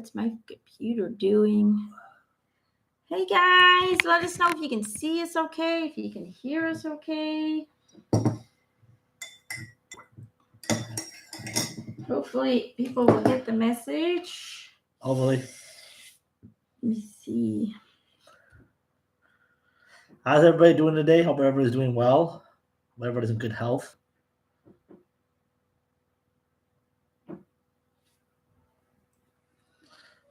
What's my computer doing? Hey guys, let us know if you can see us okay, if you can hear us okay. Hopefully people will get the message. Hopefully. Let me see. How's everybody doing today? Hope everybody's doing well. Hope everybody's in good health.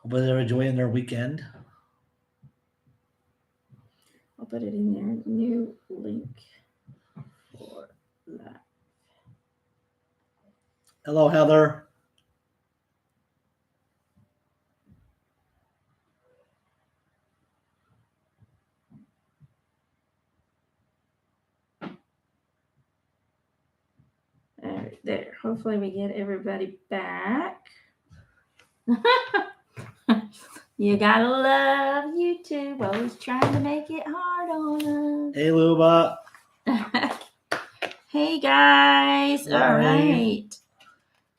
Hope they're enjoying their weekend. I'll put it in there. New link for that. Hello, Heather. Right there. Hopefully we get everybody back. You gotta love YouTube. Always trying to make it hard on us. Hey, Luba. Hey guys. Yeah, All hey. right.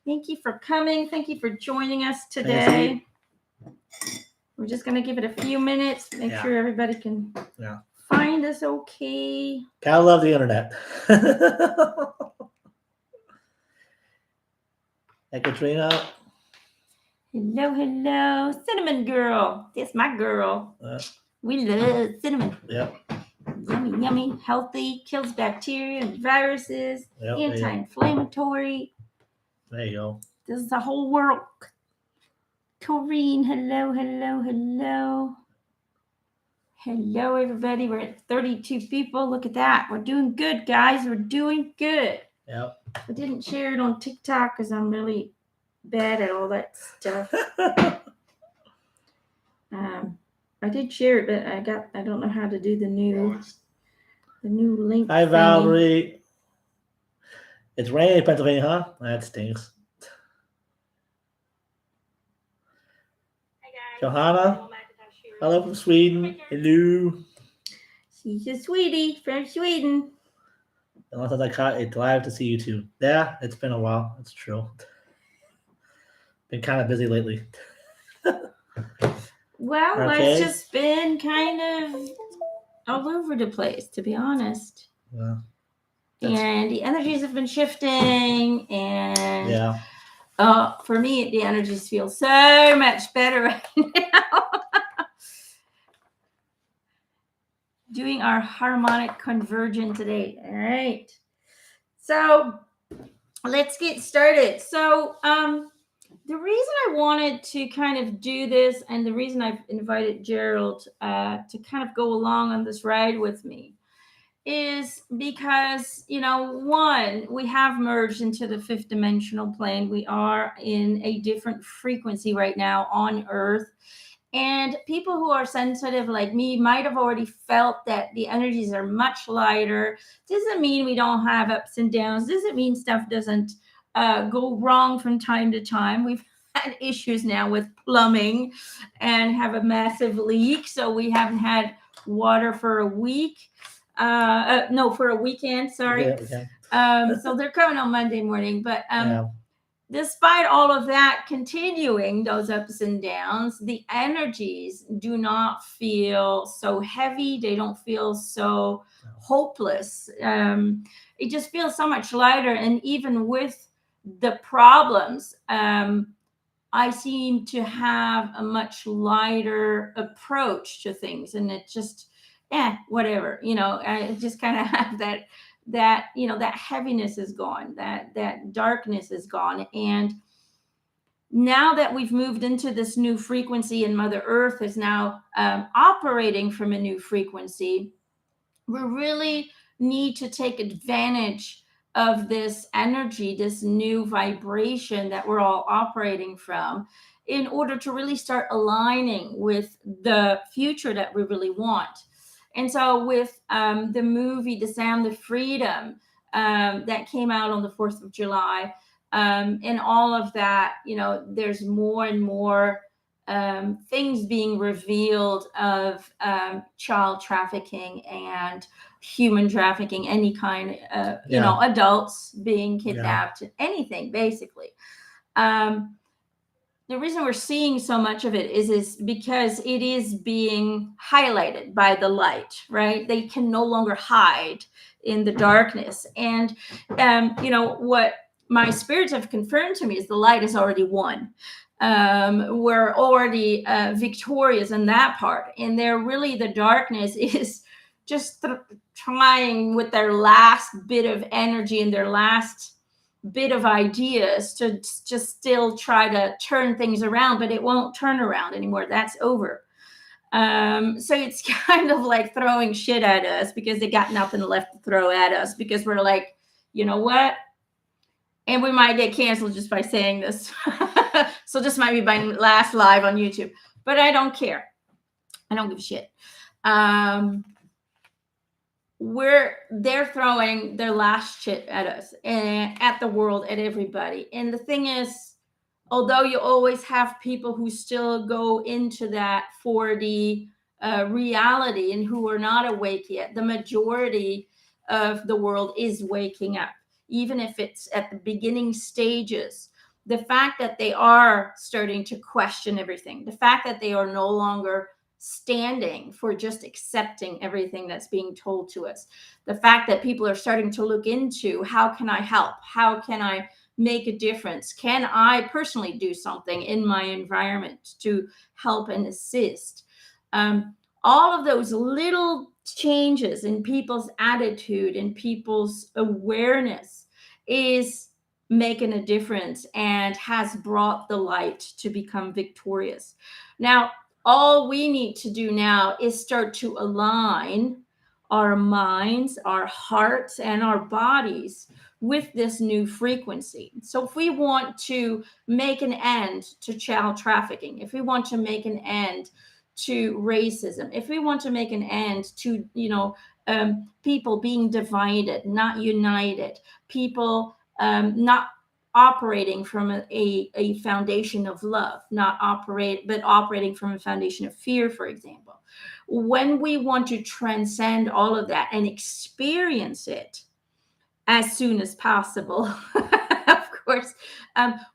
Thank you for coming. Thank you for joining us today. We're just gonna give it a few minutes, make sure everybody can find us okay. Gotta love the internet. Hey, Katrina. Hello, hello. Cinnamon girl. That's my girl. We love cinnamon. Yep. Yummy, yummy. Healthy. Kills bacteria and viruses. Yep, anti-inflammatory. There you go. This is the whole world. Corrine, hello, hello, hello. Hello, everybody. We're at 32 people. Look at that. We're doing good, guys. We're doing good. Yep. I didn't share it on TikTok because I'm really bad at all that stuff. I did share it, but I don't know how to do the new link. Hi, Valerie. It's raining in Pennsylvania, huh? That stinks. Hi, guys. Johanna. Hello from Sweden. Hello. She's a sweetie from Sweden. Unless I caught it live to see you too. Yeah, it's been a while. It's true. Been kind of busy lately. Well, life's just been kind of all over the place, to be honest. Yeah. And the energies have been shifting, and for me, the energies feel so much better right now. Doing our harmonic conversion today. All right. So let's get started. So the reason I wanted to kind of do this, and the reason I've invited Gerald to kind of go along on this ride with me, is because, one, we have merged into the fifth dimensional plane. We are in a different frequency right now on Earth. And people who are sensitive like me might have already felt that the energies are much lighter. Doesn't mean we don't have ups and downs. Doesn't mean stuff doesn't go wrong from time to time. We've had issues now with plumbing and have a massive leak. So we haven't had water for a week. For a weekend, sorry. So they're coming on Monday morning. But despite all of that continuing, those ups and downs, the energies do not feel so heavy. They don't feel so hopeless. It just feels so much lighter. And even with the problems, I seem to have a much lighter approach to things. And it just, whatever, I just kind of have that that heaviness is gone, that darkness is gone. And now that we've moved into this new frequency and Mother Earth is now operating from a new frequency, we really need to take advantage of this energy, this new vibration that we're all operating from, in order to really start aligning with the future that we really want. And so with the movie The Sound of Freedom that came out on the 4th of July, and all of that, there's more and more things being revealed of child trafficking and human trafficking, any kind of, adults being kidnapped, anything basically. the reason we're seeing so much of it is because it is being highlighted by the light, right? They can no longer hide in the darkness. And what my spirits have confirmed to me is the light is already won. We're already victorious in that part, and they're really, the darkness is just trying with their last bit of energy and their last bit of ideas to just still try to turn things around, but it won't turn around anymore. That's over. So it's kind of like throwing shit at us because they got nothing left to throw at us, because we're like, you know what? And we might get canceled just by saying this. So this might be my last live on YouTube, but I don't care. I don't give a shit. They're throwing their last shit at us and at the world, at everybody. And the thing is, although you always have people who still go into that 4D reality and who are not awake yet, the majority of the world is waking up, even if it's at the beginning stages. The fact that they are starting to question everything, the fact that they are no longer standing for just accepting everything that's being told to us, the fact that people are starting to look into, how can I help, how can I make a difference, can I personally do something in my environment to help and assist. All of those little changes in people's attitude and people's awareness is making a difference and has brought the light to become victorious. Now, all we need to do now is start to align our minds, our hearts, and our bodies with this new frequency. So if we want to make an end to child trafficking, if we want to make an end to racism, if we want to make an end to, people being divided, not united, people not operating from a foundation of love, but operating from a foundation of fear, for example. When we want to transcend all of that and experience it as soon as possible, of course,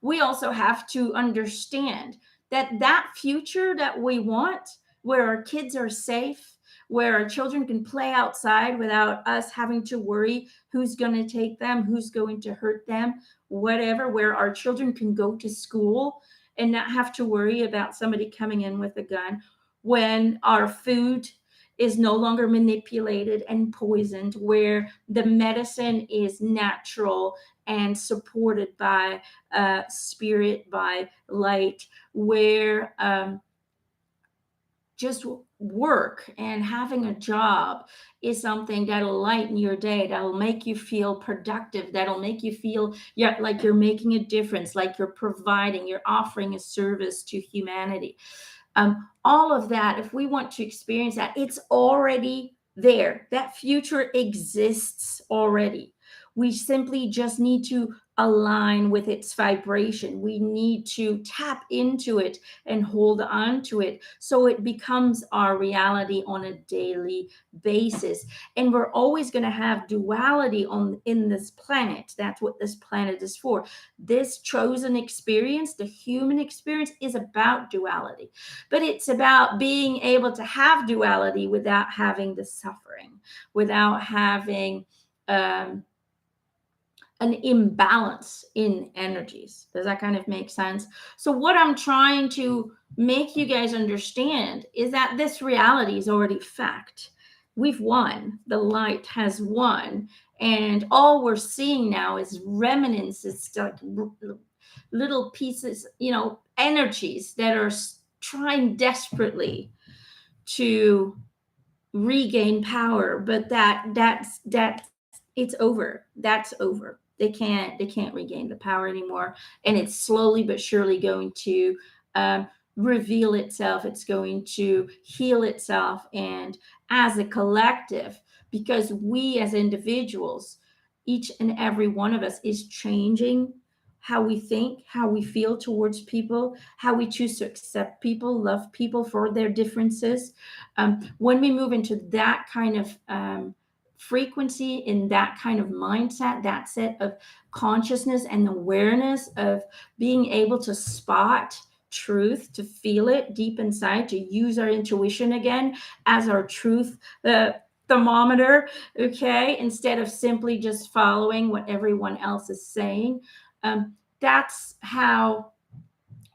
we also have to understand that that future that we want, where our kids are safe, where our children can play outside without us having to worry who's going to take them, who's going to hurt them, whatever, where our children can go to school and not have to worry about somebody coming in with a gun, when our food is no longer manipulated and poisoned, where the medicine is natural and supported by spirit, by light, where just work and having a job is something that'll lighten your day, that'll make you feel productive, that'll make you feel like you're making a difference, like you're providing, you're offering a service to humanity. All of that, if we want to experience that, it's already there. That future exists already. We simply just need to align with its vibration. We need to tap into it and hold on to it so it becomes our reality on a daily basis. And we're always going to have duality in this planet. That's what this planet is for. This chosen experience, the human experience, is about duality, but it's about being able to have duality without having the suffering, without having an imbalance in energies. Does that kind of make sense? So, what I'm trying to make you guys understand is that this reality is already fact. We've won. The light has won. And all we're seeing now is remnants, it's like little pieces, energies that are trying desperately to regain power, but that's it's over. That's over. They can't regain the power anymore, and it's slowly but surely going to reveal itself. It's going to heal itself, and as a collective, because we as individuals, each and every one of us is changing how we think, how we feel towards people, how we choose to accept people, love people for their differences. When we move into that kind of frequency, in that kind of mindset, that set of consciousness and awareness of being able to spot truth, to feel it deep inside, to use our intuition again as our truth thermometer, okay, instead of simply just following what everyone else is saying. That's how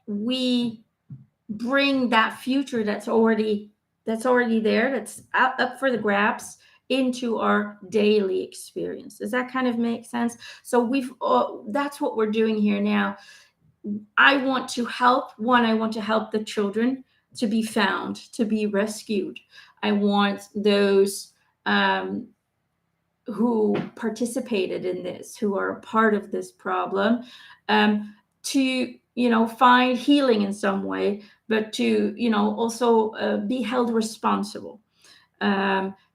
we bring that future that's already there, that's up for the grabs, into our daily experience. Does that kind of make sense? So that's what we're doing here now. I want to help the children to be found, to be rescued. I want those um, who participated in this, who are a part of this problem, to find healing in some way, but to also be held responsible.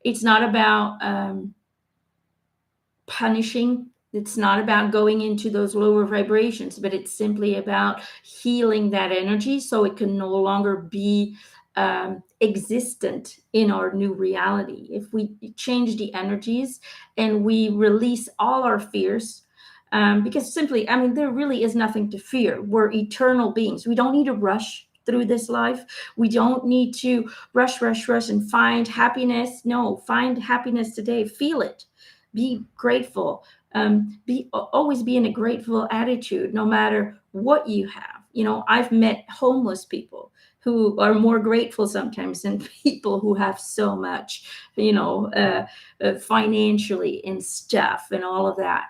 It's not about punishing. It's not about going into those lower vibrations, but it's simply about healing that energy so it can no longer be existent in our new reality. If we change the energies and we release all our fears, because simply, I mean, there really is nothing to fear. We're eternal beings. We don't need to rush through this life. We don't need to rush and find happiness. No, find happiness today. Feel it. Be grateful. Always be in a grateful attitude, no matter what you have. I've met homeless people who are more grateful sometimes than people who have so much, financially and stuff and all of that.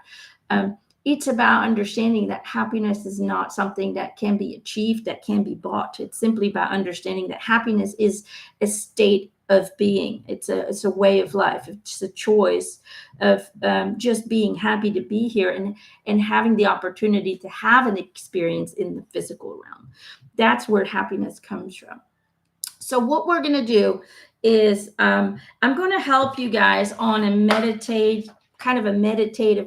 It's about understanding that happiness is not something that can be achieved, that can be bought. It's simply about understanding that happiness is a state of being. It's a way of life. It's a choice of just being happy to be here and having the opportunity to have an experience in the physical realm. That's where happiness comes from. So what we're going to do is I'm going to help you guys on a meditative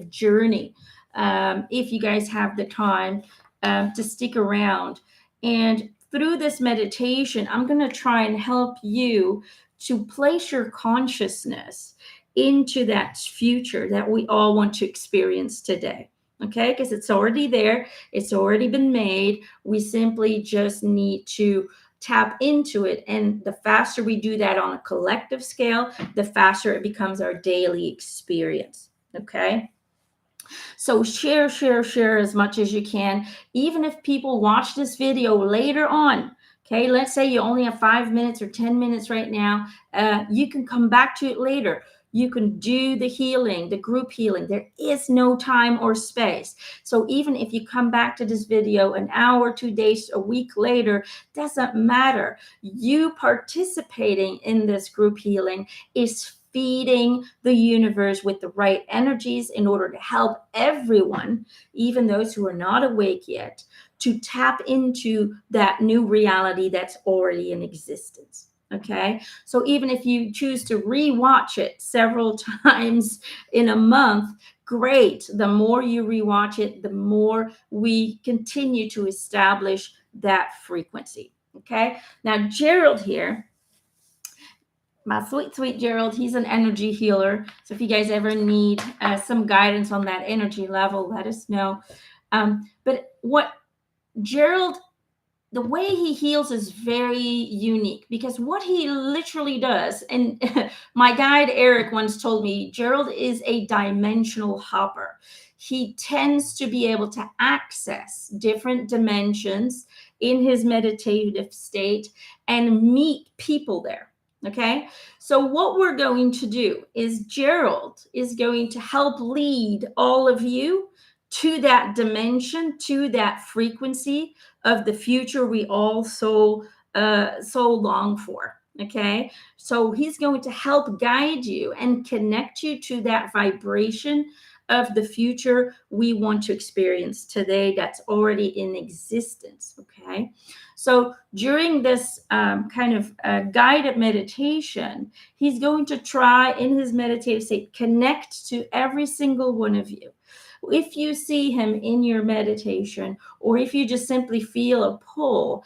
journey. If you guys have the time to stick around. And through this meditation, I'm going to try and help you to place your consciousness into that future that we all want to experience today. Okay, because it's already there, it's already been made. We simply just need to tap into it. And the faster we do that on a collective scale, the faster it becomes our daily experience. Okay. So share as much as you can. Even if people watch this video later on, okay, let's say you only have 5 minutes or 10 minutes right now, you can come back to it later. You can do the healing, the group healing. There is no time or space. So even if you come back to this video an hour, 2 days, a week later, doesn't matter. You participating in this group healing is feeding the universe with the right energies in order to help everyone, even those who are not awake yet, to tap into that new reality that's already in existence. Okay, so even if you choose to rewatch it several times in a month, great. The more you rewatch it, the more we continue to establish that frequency. Okay, now Gerald here, my sweet Gerald, he's an energy healer. So if you guys ever need some guidance on that energy level, let us know. But what Gerald, the way he heals is very unique, because what he literally does, and my guide Eric once told me, Gerald is a dimensional hopper. He tends to be able to access different dimensions in his meditative state and meet people there. Okay, so what we're going to do is Gerald is going to help lead all of you to that dimension, to that frequency of the future we all so long for. Okay, so he's going to help guide you and connect you to that vibration of the future we want to experience today, that's already in existence. Okay, so during this kind of guided meditation, he's going to try in his meditative state connect to every single one of you. If you see him in your meditation, or if you just simply feel a pull,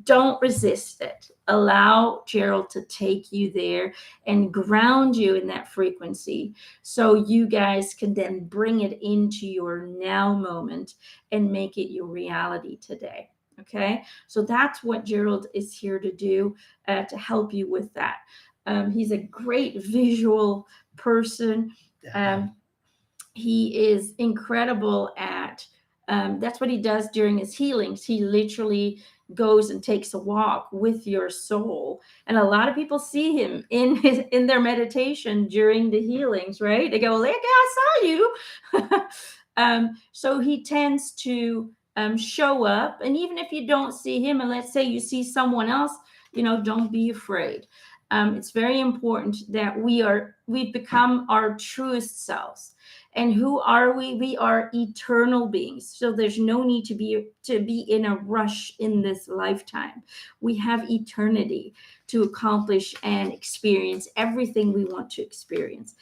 don't resist it. Allow Gerald to take you there and ground you in that frequency, so you guys can then bring it into your now moment and make it your reality today. Okay, so that's what Gerald is here to do, to help you with that. He's a great visual person. Yeah. Um, he is incredible at, that's what he does during his healings. He literally goes and takes a walk with your soul, and a lot of people see him in their meditation during the healings, right? They go, like, I saw you. So he tends to show up, and even if you don't see him, and let's say you see someone else, don't be afraid. It's very important that we've become our truest selves. And who are we? We are eternal beings. So there's no need to be in a rush in this lifetime. We have eternity to accomplish and experience everything we want to experience.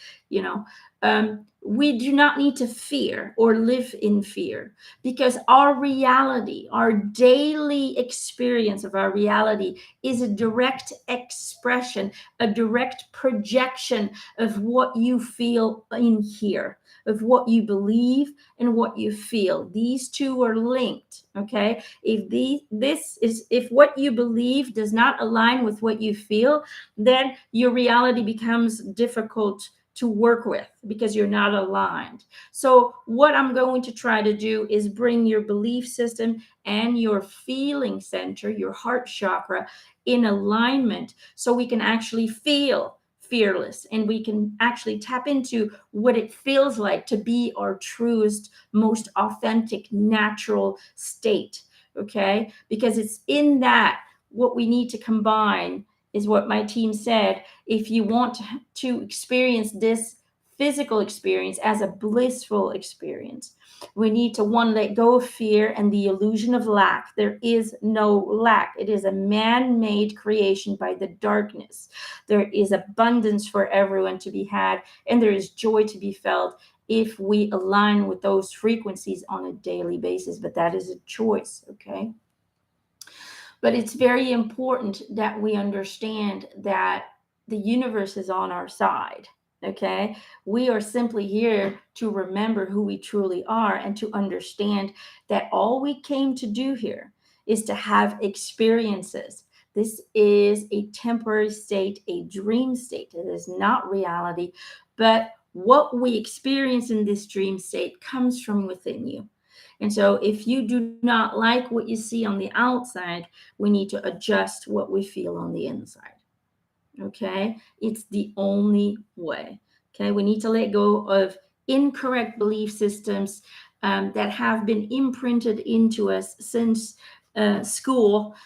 We do not need to fear or live in fear, because our reality, our daily experience of our reality, is a direct expression, a direct projection of what you feel in here, of what you believe and what you feel. These two are linked. Okay, if what you believe does not align with what you feel, then your reality becomes difficult to work with, because you're not aligned. So what I'm going to try to do is bring your belief system and your feeling center, your heart chakra, in alignment, so we can actually feel fearless, and we can actually tap into what it feels like to be our truest, most authentic, natural state. Okay, because it's in that, what we need to combine is what my team said: if you want to experience this physical experience as a blissful experience, we need to, one, let go of fear and the illusion of lack. There is no lack. It is a man-made creation by the darkness. There is abundance for everyone to be had, and there is joy to be felt if we align with those frequencies on a daily basis. But that is a choice. Okay, but it's very important that we understand that the universe is on our side. Okay, we are simply here to remember who we truly are, and to understand that all we came to do here is to have experiences. This is a temporary state, a dream state. It is not reality, but what we experience in this dream state comes from within you. And so, if you do not like what you see on the outside, we need to adjust what we feel on the inside. Okay? It's the only way. Okay? We need to let go of incorrect belief systems that have been imprinted into us since school,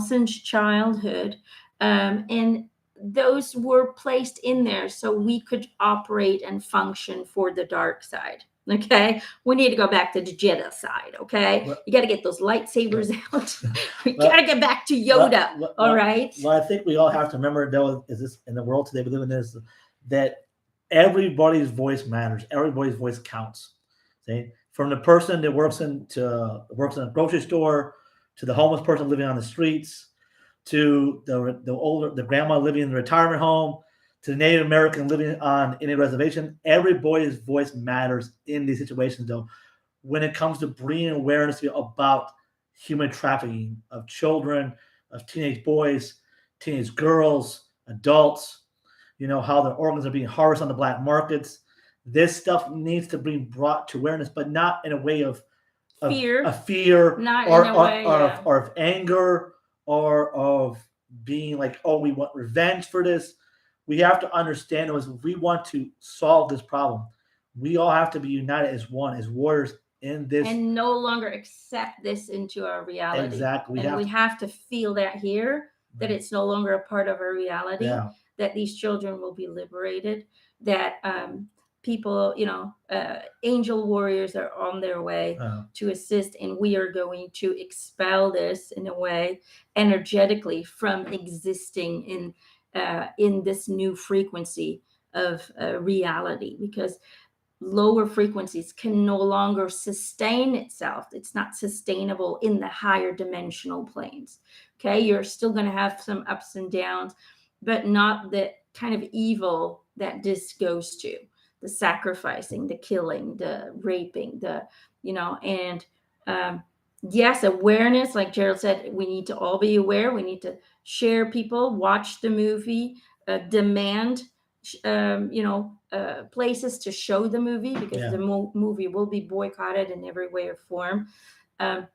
since childhood. And those were placed in there so we could operate and function for the dark side. Okay, we need to go back to the Jedi side. Okay, Well, you got to get those lightsabers out. We got well, to get back to what, Yoda. what, All what, right. what I think we all have to remember, though, is this in the world today we live in, is that everybody's voice matters. Everybody's voice counts. See? From the person that works in a grocery store, to the homeless person living on the streets, to the grandma living in the retirement home, to the Native American living on any reservation. Everybody's voice matters in these situations, though. When it comes to bringing awareness about human trafficking of children, of teenage boys, teenage girls, adults, how their organs are being harvested on the black markets. This stuff needs to be brought to awareness, but not in a way Fear, of fear, not in a way. Yeah. or of anger, or of being like, oh, we want revenge for this. We have to understand it, as we want to solve this problem. We all have to be united as one, as warriors in this. And no longer accept this into our reality. Exactly. We And we have to. have to feel that here, that it's no longer a part of our reality, Yeah. that these children will be liberated, that people, angel warriors are on their way to assist, and we are going to expel this in a way energetically from existing in this new frequency of reality, because lower frequencies can no longer sustain itself. It's not sustainable in the higher dimensional planes. Okay, you're still going to have some ups and downs, but not the kind of evil that this goes to: the sacrificing, the killing, the raping, and um, yes, awareness, like Gerald said, we need to all be aware. We need to share people, watch the movie, demand, places to show the movie because Yeah, the movie will be boycotted in every way or form. Um,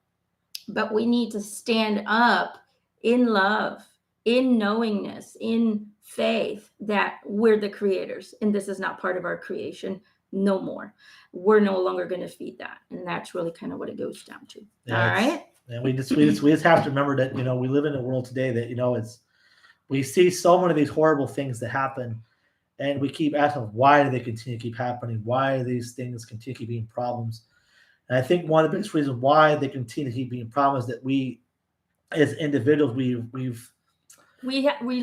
but we need to stand up in love, in knowingness, in faith that we're the creators and this is not part of our creation no more. We're no longer going to feed that. And that's really kind of what it goes down to. yeah. All It's right. and we just have to remember that we live in a world today that it's we see so many of these horrible things that happen, and we keep asking why do they continue to keep happening? Why do these things continue to keep being problems? And I think one of the biggest reasons why they continue to keep being problems is that we, as individuals, We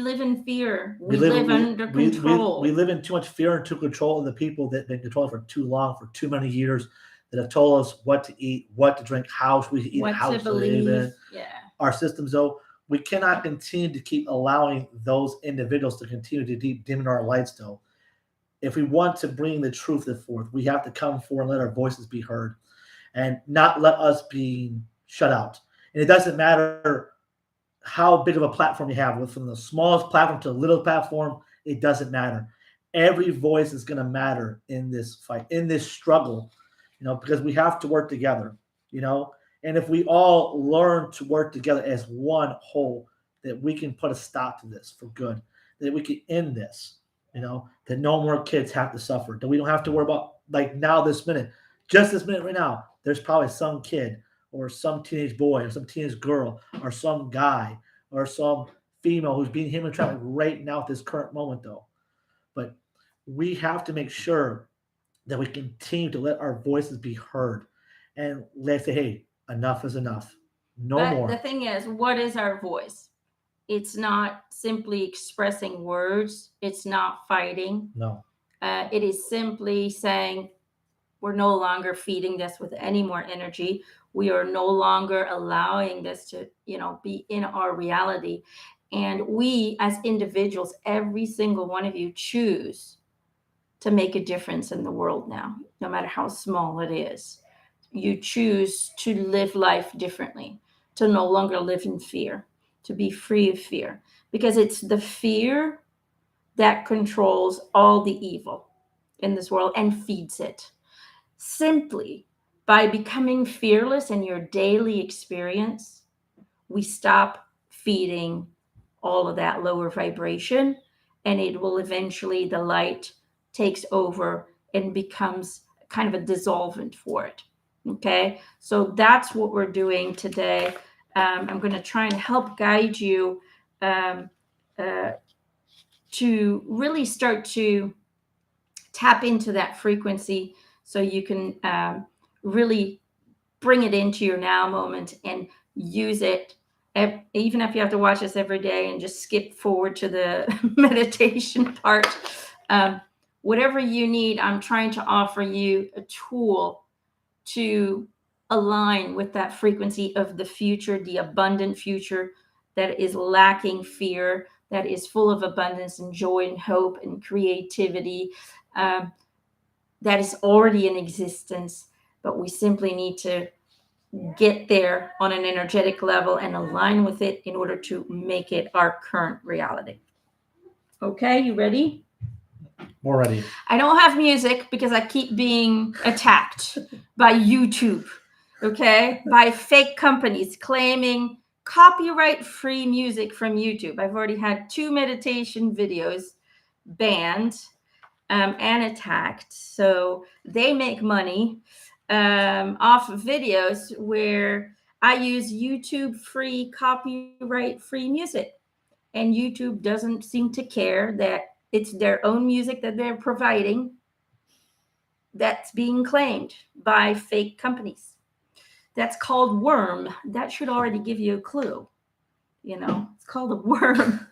live in fear. we We live live under we control. live in too much fear and too control of the people that have been controlled for too long, for too many years, that have told us what to eat, what to drink, how we should eat, What how to we should live believe. in Yeah. our systems. Though we cannot continue to keep allowing those individuals to continue to dim our lights. Though, if we want to bring the truth forth, we have to come forward and let our voices be heard, and not let us be shut out. And it doesn't matter how big of a platform you have, from the smallest platform to the little platform, it doesn't matter. Every voice is going to matter in this fight, in this struggle, because we have to work together, you know. And if we all learn to work together as one whole, that we can put a stop to this for good, that we can end this, that no more kids have to suffer, that we don't have to worry about, like now, this minute, just this minute right now, there's probably some kid or some teenage boy or some teenage girl or some guy or some female who's being human trafficked right now at this current moment, though. But we have to make sure that we continue to let our voices be heard, and let's say, hey, enough is enough. No But the more. thing is, what is our voice? It's not simply expressing words, it's not fighting. No. It is simply saying, we're no longer feeding this with any more energy. We are no longer allowing this to, be in our reality. And we, as individuals, every single one of you, choose to make a difference in the world now, no matter how small it is. You choose to live life differently, to no longer live in fear, to be free of fear, because it's the fear that controls all the evil in this world and feeds it. Simply by becoming fearless in your daily experience, we stop feeding all of that lower vibration, and it will eventually, the light takes over and becomes kind of a dissolvent for it. Okay, so that's what we're doing today. I'm going to try and help guide you um, uh, to really start to tap into that frequency so you can really bring it into your now moment and use it. Even if you have to watch this every day and just skip forward to the meditation part, um, whatever you need, I'm trying to offer you a tool to align with that frequency of the future, the abundant future that is lacking fear, that is full of abundance and joy and hope and creativity, um, that is already in existence. But we simply need to get there on an energetic level and align with it in order to make it our current reality. Okay, you ready? We're ready. I don't have music because I keep being attacked by YouTube, okay? By fake companies claiming copyright free music from YouTube. I've already had 2 meditation videos banned and attacked. So they make money off of videos where I use YouTube free, copyright free music. And YouTube doesn't seem to care that it's their own music that they're providing that's being claimed by fake companies. That's called worm. That should already give you a clue. It's called a worm.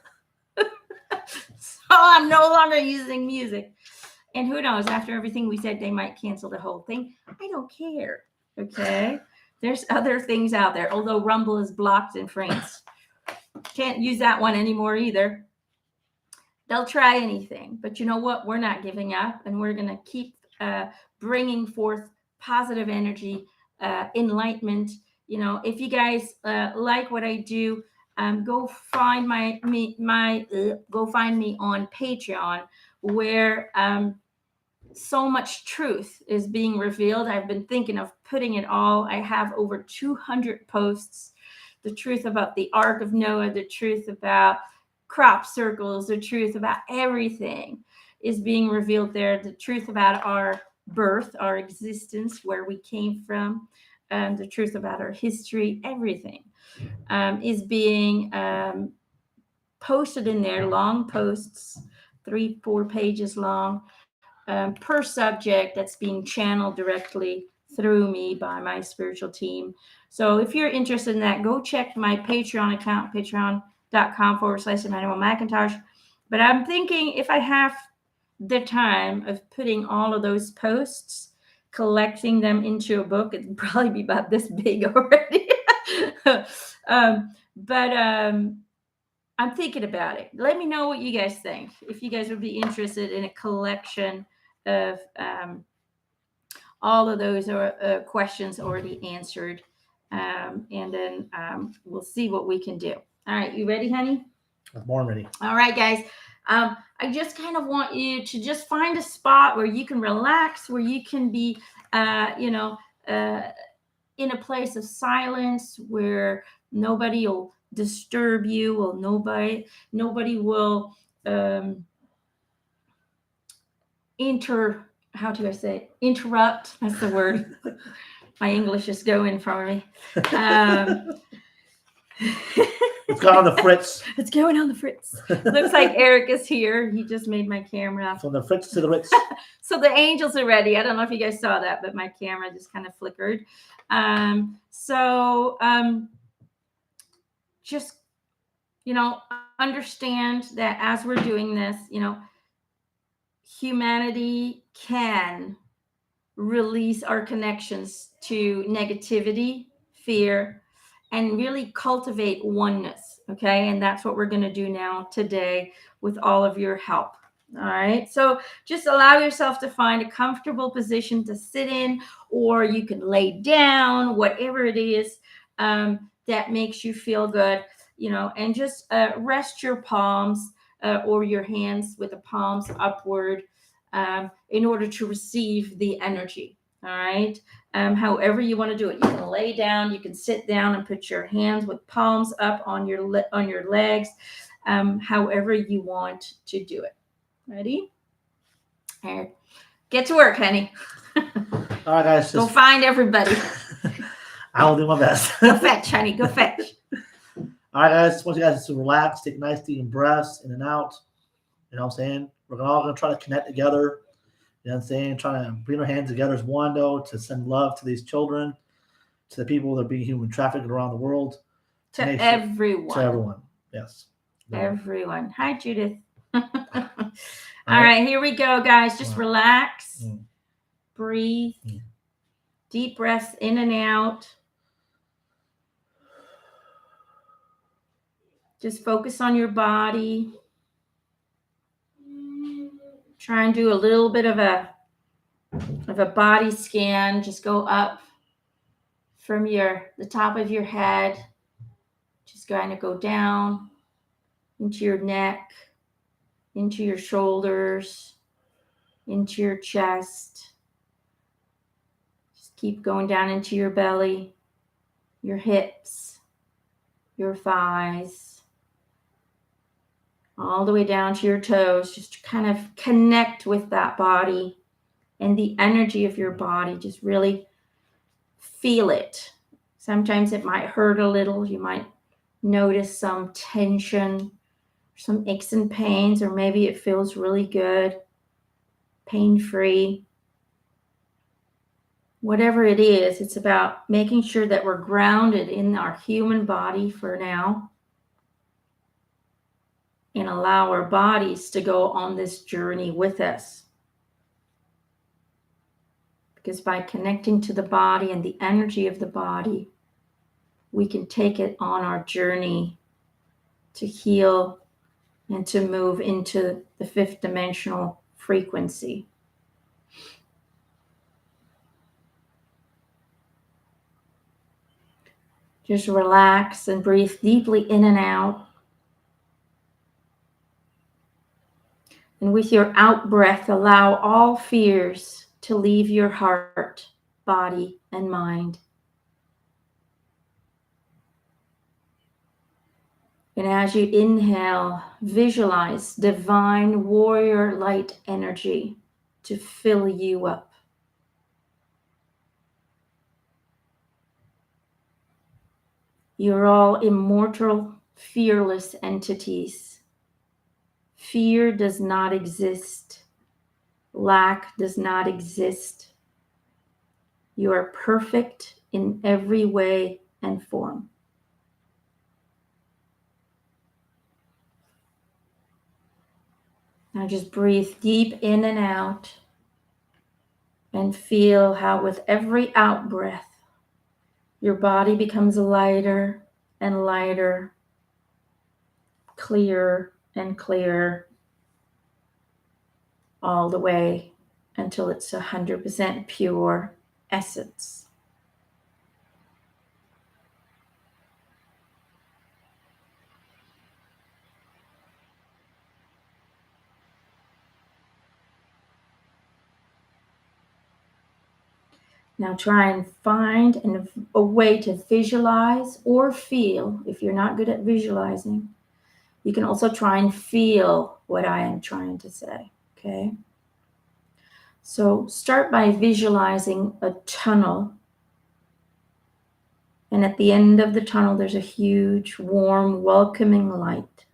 So I'm no longer using music. And who knows, after everything we said, they might cancel the whole thing. I don't care. Okay. There's other things out there, although Rumble is blocked in France. Can't use that one anymore either. They'll try anything. But you know what? We're not giving up, and we're going to keep bringing forth positive energy, enlightenment, if you guys like what I do, go find go find me on Patreon, where so much truth is being revealed. I've been thinking of putting it all. I have over 200 posts. The truth about the Ark of Noah, the truth about crop circles, the truth about everything is being revealed there. The truth about our birth, our existence, where we came from, the truth about our history, everything is being posted in there. Long posts, 3-4 pages long, per subject, that's being channeled directly through me by my spiritual team. So if you're interested in that, go check my Patreon account, patreon.com/Emanuelle McIntosh. But I'm thinking, if I have the time of putting all of those posts, collecting them into a book, it'd probably be about this big already. But I'm thinking about it. Let me know what you guys think. If you guys would be interested in a collection of all of those questions already answered. And then we'll see what we can do. All right, you ready, honey? I'm more ready. All right, guys. I just kind of want you to just find a spot where you can relax, where you can be, in a place of silence, where nobody will disturb you, or nobody will interrupt. That's the word. My English is going for me. It's gone on the fritz. It's going on the fritz. Looks like Eric is here. He just made my camera. From the fritz to the ritz. So the angels are ready. I don't know if you guys saw that, but my camera just kind of flickered. Just, understand that as we're doing this, humanity can release our connections to negativity, fear, and really cultivate oneness. Okay. And that's what we're going to do now today with all of your help. All right. So just allow yourself to find a comfortable position to sit in, or you can lay down, whatever it is that makes you feel good, and just rest your palms or your hands with the palms upward in order to receive the energy. All right. However you want to do it, you can lay down, you can sit down and put your hands with palms up on your legs, however you want to do it. Ready? All right. Get to work, honey. All right, guys. Go find everybody. I will do my best. Go fetch, honey. Go fetch. All right, guys. Just want you guys to relax, take nice deep breaths in and out. You know what I'm saying? We're all going to try to connect together. You know what I'm saying? Trying to bring our hands together as one, though, to send love to these children, to the people that are being human trafficked around the world. To everyone. To everyone. Yes. Everyone. Hi, Judith. All right, here we go, guys. Just relax. Breathe. Deep breaths in and out. Just focus on your body. Try and do a little bit of a body scan. Just go up from the top of your head. Just kind of go down into your neck, into your shoulders, into your chest. Just keep going down into your belly, your hips, your thighs, all the way down to your toes. Just to kind of connect with that body and the energy of your body. Just really feel it. Sometimes it might hurt a little. You might notice some tension, some aches and pains, or maybe it feels really good, pain-free. Whatever it is, it's about making sure that we're grounded in our human body for now, and allow our bodies to go on this journey with us. Because by connecting to the body and the energy of the body, we can take it on our journey to heal and to move into the 5th dimensional frequency. Just relax and breathe deeply in and out. And with your out breath, allow all fears to leave your heart, body, and mind. And as you inhale, visualize divine warrior light energy to fill you up. You're all immortal, fearless entities. Fear does not exist. Lack does not exist. You are perfect in every way and form. Now just breathe deep in and out and feel how with every out breath, your body becomes lighter and lighter, clearer and clearer, all the way until it's 100% pure essence. Now try and find a way to visualize or feel. If you're not good at visualizing, you can also try and feel what I am trying to say, okay? So start by visualizing a tunnel. And at the end of the tunnel, there's a huge, warm, welcoming light.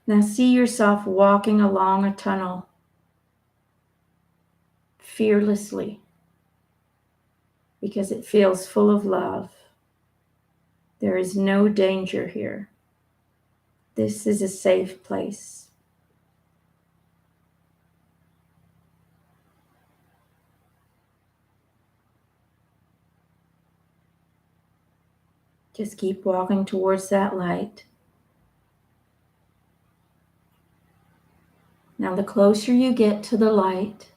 Now see yourself walking along a tunnel fearlessly because it feels full of love. There is no danger here. This is a safe place. Just keep walking towards that light. Now, the closer you get to the light,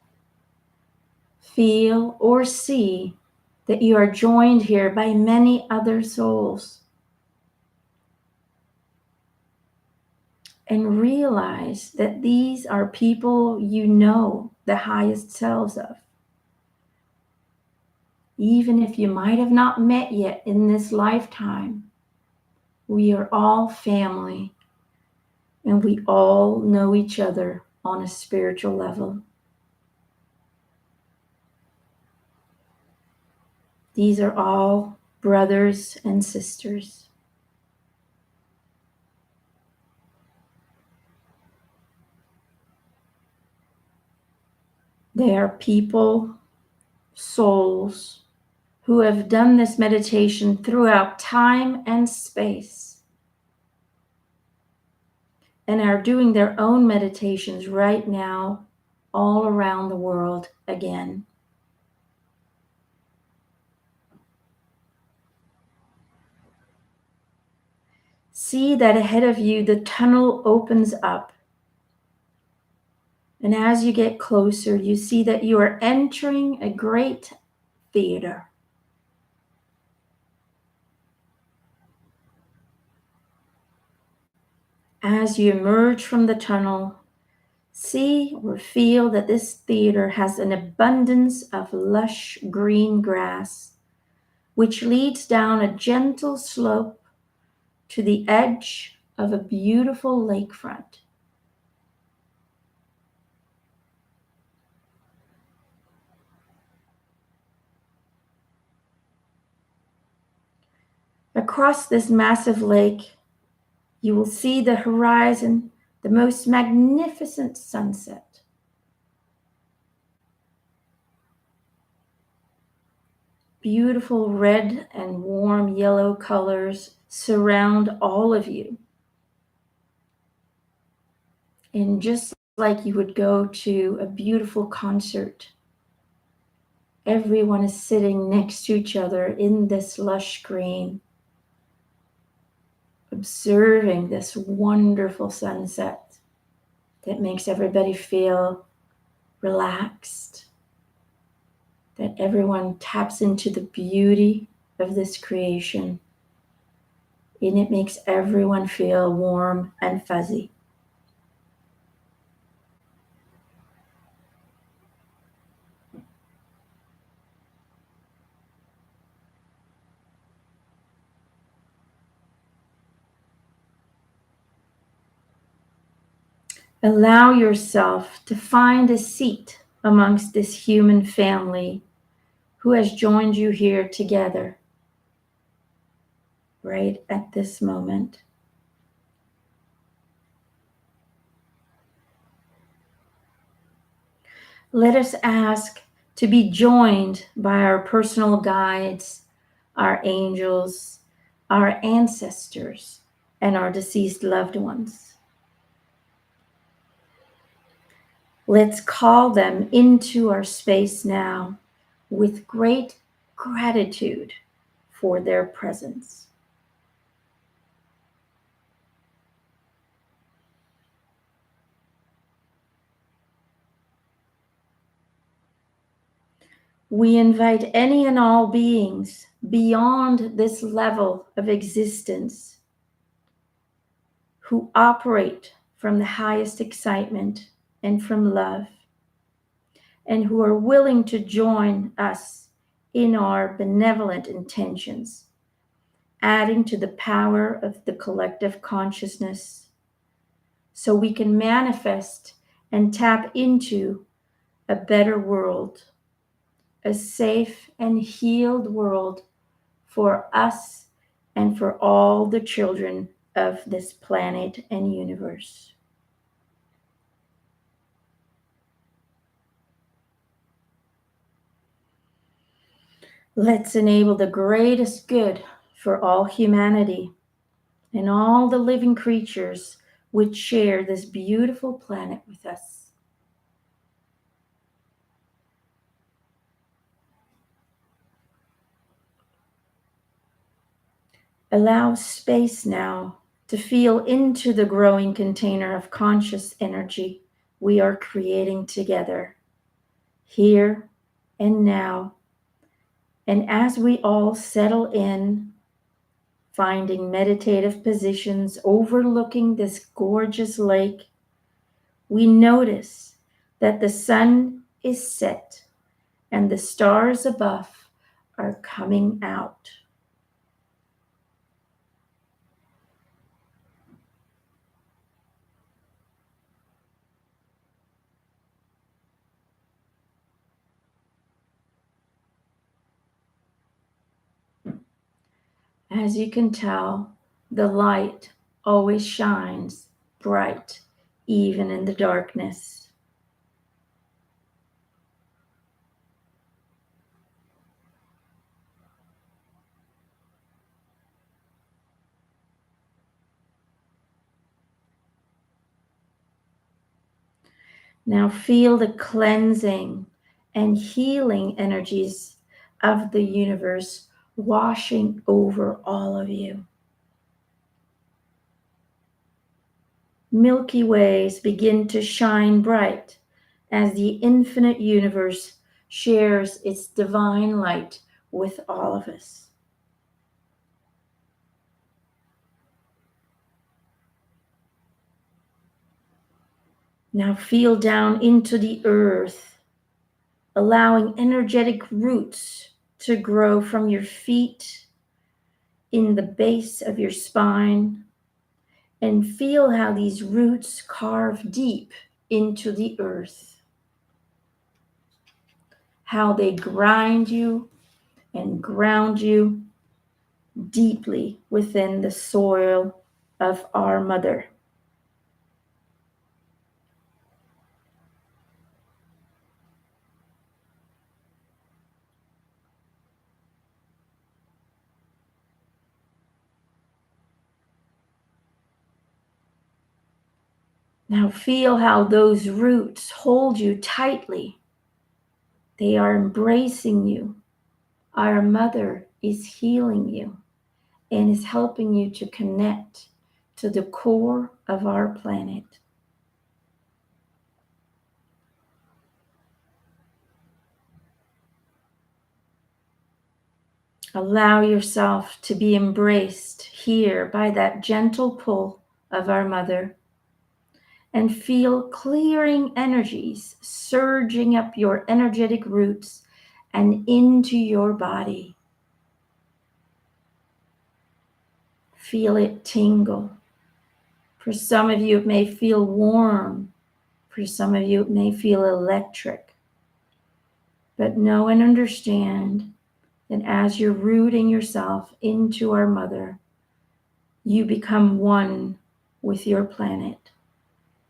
feel or see that you are joined here by many other souls. And realize that these are people you know the highest selves of. Even if you might have not met yet in this lifetime, we are all family and we all know each other on a spiritual level. These are all brothers and sisters. They are people, souls, who have done this meditation throughout time and space and are doing their own meditations right now all around the world again. See that ahead of you, the tunnel opens up. And as you get closer, you see that you are entering a great theater. As you emerge from the tunnel, see or feel that this theater has an abundance of lush green grass, which leads down a gentle slope to the edge of a beautiful lakefront. Across this massive lake, you will see the horizon, the most magnificent sunset. Beautiful red and warm yellow colors surround all of you. And just like you would go to a beautiful concert, everyone is sitting next to each other in this lush green, observing this wonderful sunset that makes everybody feel relaxed. that everyone taps into the beauty of this creation, and it makes everyone feel warm and fuzzy. Allow yourself to find a seat amongst this human family who has joined you here together right at this moment. Let us ask to be joined by our personal guides, our angels, our ancestors, and our deceased loved ones. Let's call them into our space now with great gratitude for their presence. We invite any and all beings beyond this level of existence who operate from the highest excitement and from love, and who are willing to join us in our benevolent intentions, adding to the power of the collective consciousness so we can manifest and tap into a better world, a safe and healed world for us and for all the children of this planet and universe. Let's enable the greatest good for all humanity and all the living creatures which share this beautiful planet with us. Allow space now to feel into the growing container of conscious energy we are creating together, here and now. And as we all settle in, finding meditative positions overlooking this gorgeous lake, we notice that the sun is set and the stars above are coming out. As you can tell, the light always shines bright, even in the darkness. Now feel the cleansing and healing energies of the universe washing over all of you. Milky Ways begin to shine bright as the infinite universe shares its divine light with all of us. Now feel down into the earth, allowing energetic roots to grow from your feet in the base of your spine, and feel how these roots carve deep into the earth, how they grind you and ground you deeply within the soil of our mother. Now feel how those roots hold you tightly. They are embracing you. Our mother is healing you and is helping you to connect to the core of our planet. Allow yourself to be embraced here by that gentle pull of our mother, and feel clearing energies surging up your energetic roots and into your body. Feel it tingle. For some of you, it may feel warm. For some of you, it may feel electric. But know and understand that as you're rooting yourself into our mother, you become one with your planet.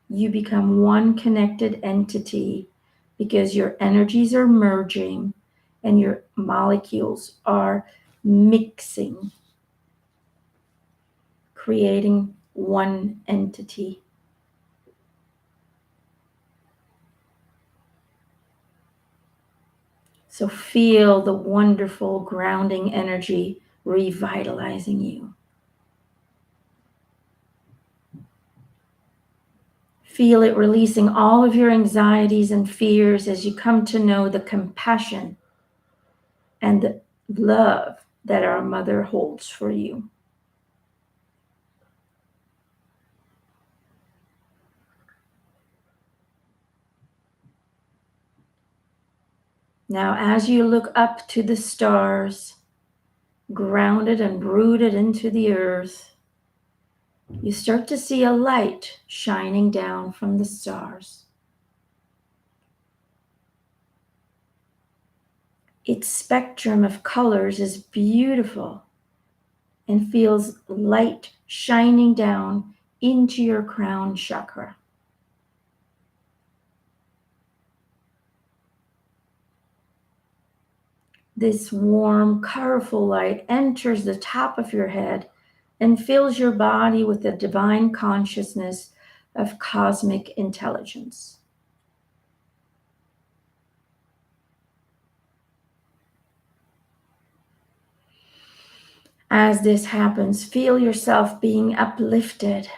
You become one connected entity because your energies are merging and your molecules are mixing, creating one entity. So feel the wonderful grounding energy revitalizing you. Feel it releasing all of your anxieties and fears as you come to know the compassion and the love that our mother holds for you. Now, as you look up to the stars, grounded and rooted into the earth, you start to see a light shining down from the stars. Its spectrum of colors is beautiful and feels light shining down into your crown chakra. This warm, colorful light enters the top of your head and fills your body with the divine consciousness of cosmic intelligence. As this happens, feel yourself being uplifted.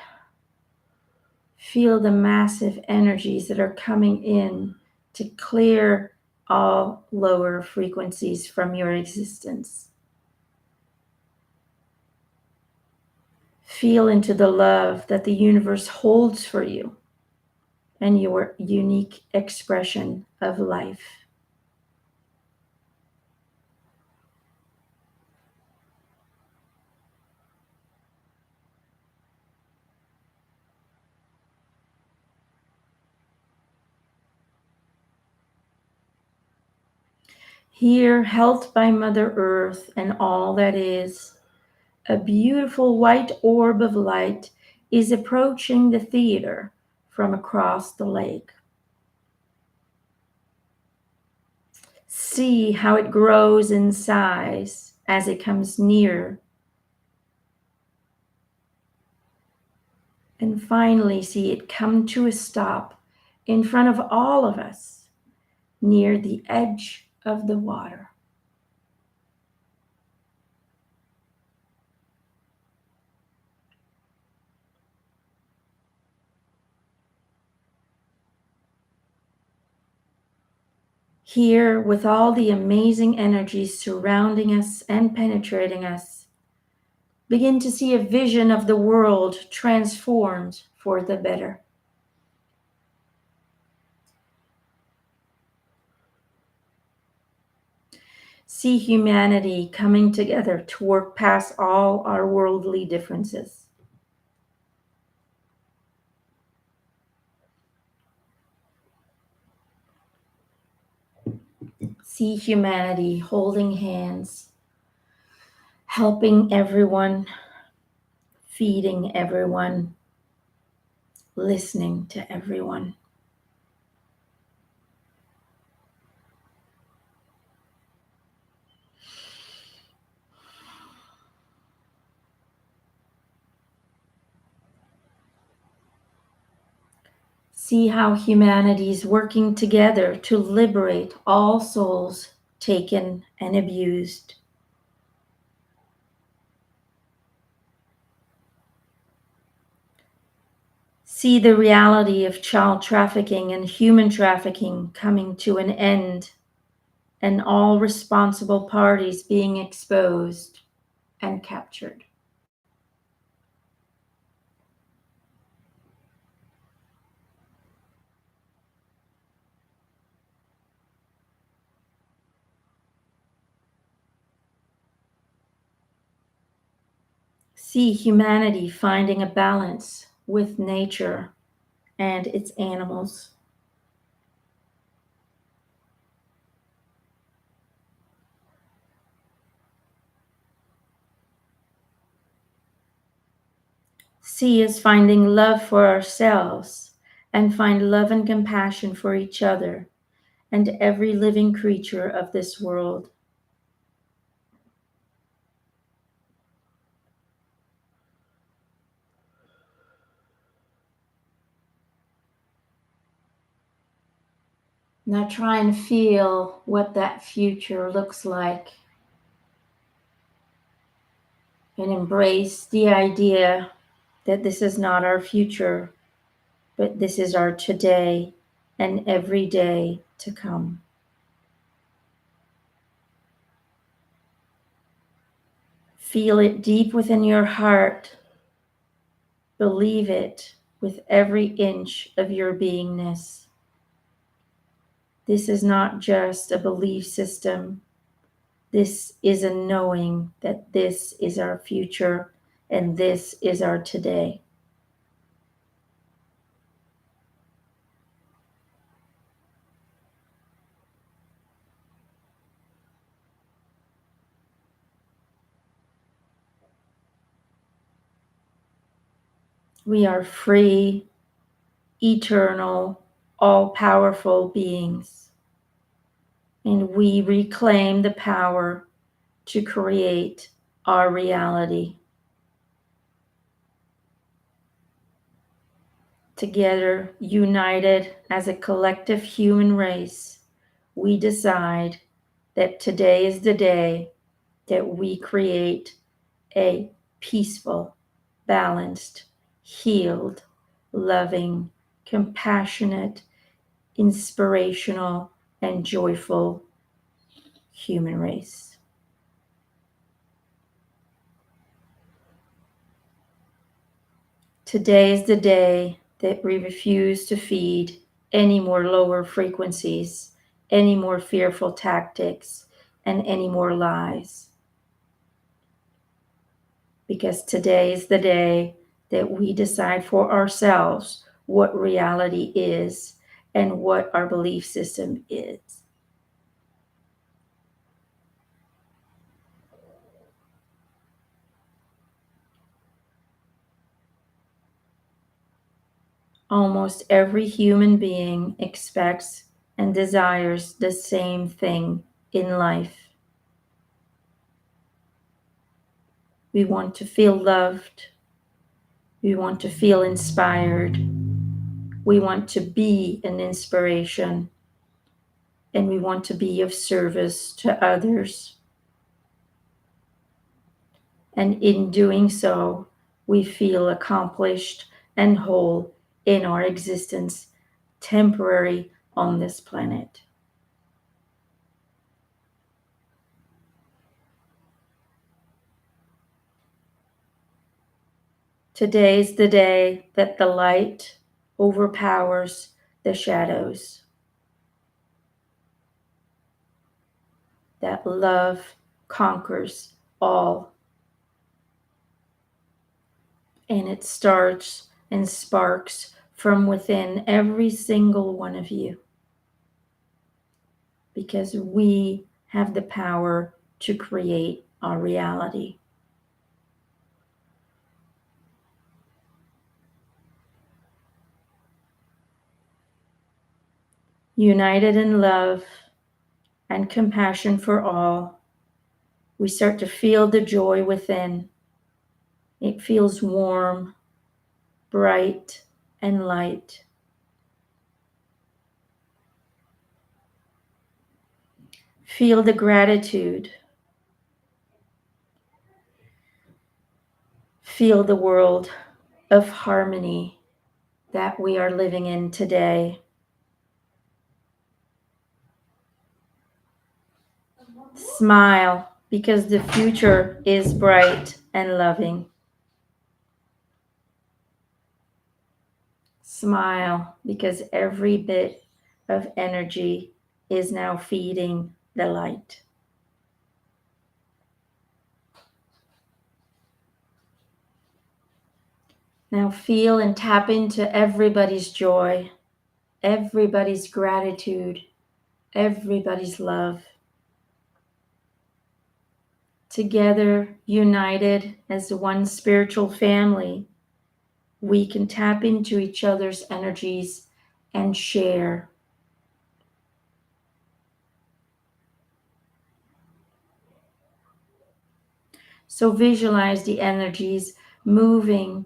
Feel the massive energies that are coming in to clear all lower frequencies from your existence. Feel into the love that the universe holds for you and your unique expression of life. Here, held by Mother Earth and all that is, a beautiful white orb of light is approaching the theater from across the lake. See how it grows in size as it comes near. And finally, see it come to a stop in front of all of us near the edge of the water. Here, with all the amazing energies surrounding us and penetrating us, begin to see a vision of the world transformed for the better. See humanity coming together to work past all our worldly differences. See humanity holding hands, helping everyone, feeding everyone, listening to everyone. See how humanity is working together to liberate all souls taken and abused. See the reality of child trafficking and human trafficking coming to an end and all responsible parties being exposed and captured. See humanity finding a balance with nature and its animals. See us finding love for ourselves and find love and compassion for each other and every living creature of this world. Now try and feel what that future looks like and embrace the idea that this is not our future, but this is our today and every day to come. Feel it deep within your heart. Believe it with every inch of your beingness. This is not just a belief system. This is a knowing that this is our future and this is our today. We are free, eternal, all powerful beings. And we reclaim the power to create our reality. Together, united as a collective human race, we decide that today is the day that we create a peaceful, balanced, healed, loving, compassionate, inspirational, and joyful human race. Today is the day that we refuse to feed any more lower frequencies, any more fearful tactics, and any more lies. Because today is the day that we decide for ourselves what reality is and what our belief system is. Almost every human being expects and desires the same thing in life. We want to feel loved. We want to feel inspired. We want to be an inspiration. And we want to be of service to others. And in doing so, we feel accomplished and whole in our existence, temporary on this planet. Today's the day that the light overpowers the shadows, that love conquers all. And it starts and sparks from within every single one of you, because we have the power to create our reality. United in love and compassion for all, we start to feel the joy within. It feels warm, bright, and light. Feel the gratitude. Feel the world of harmony that we are living in today. Smile because the future is bright and loving. Smile because every bit of energy is now feeding the light. Now feel and tap into everybody's joy, everybody's gratitude, everybody's love. Together, united as one spiritual family, we can tap into each other's energies and share. So visualize the energies moving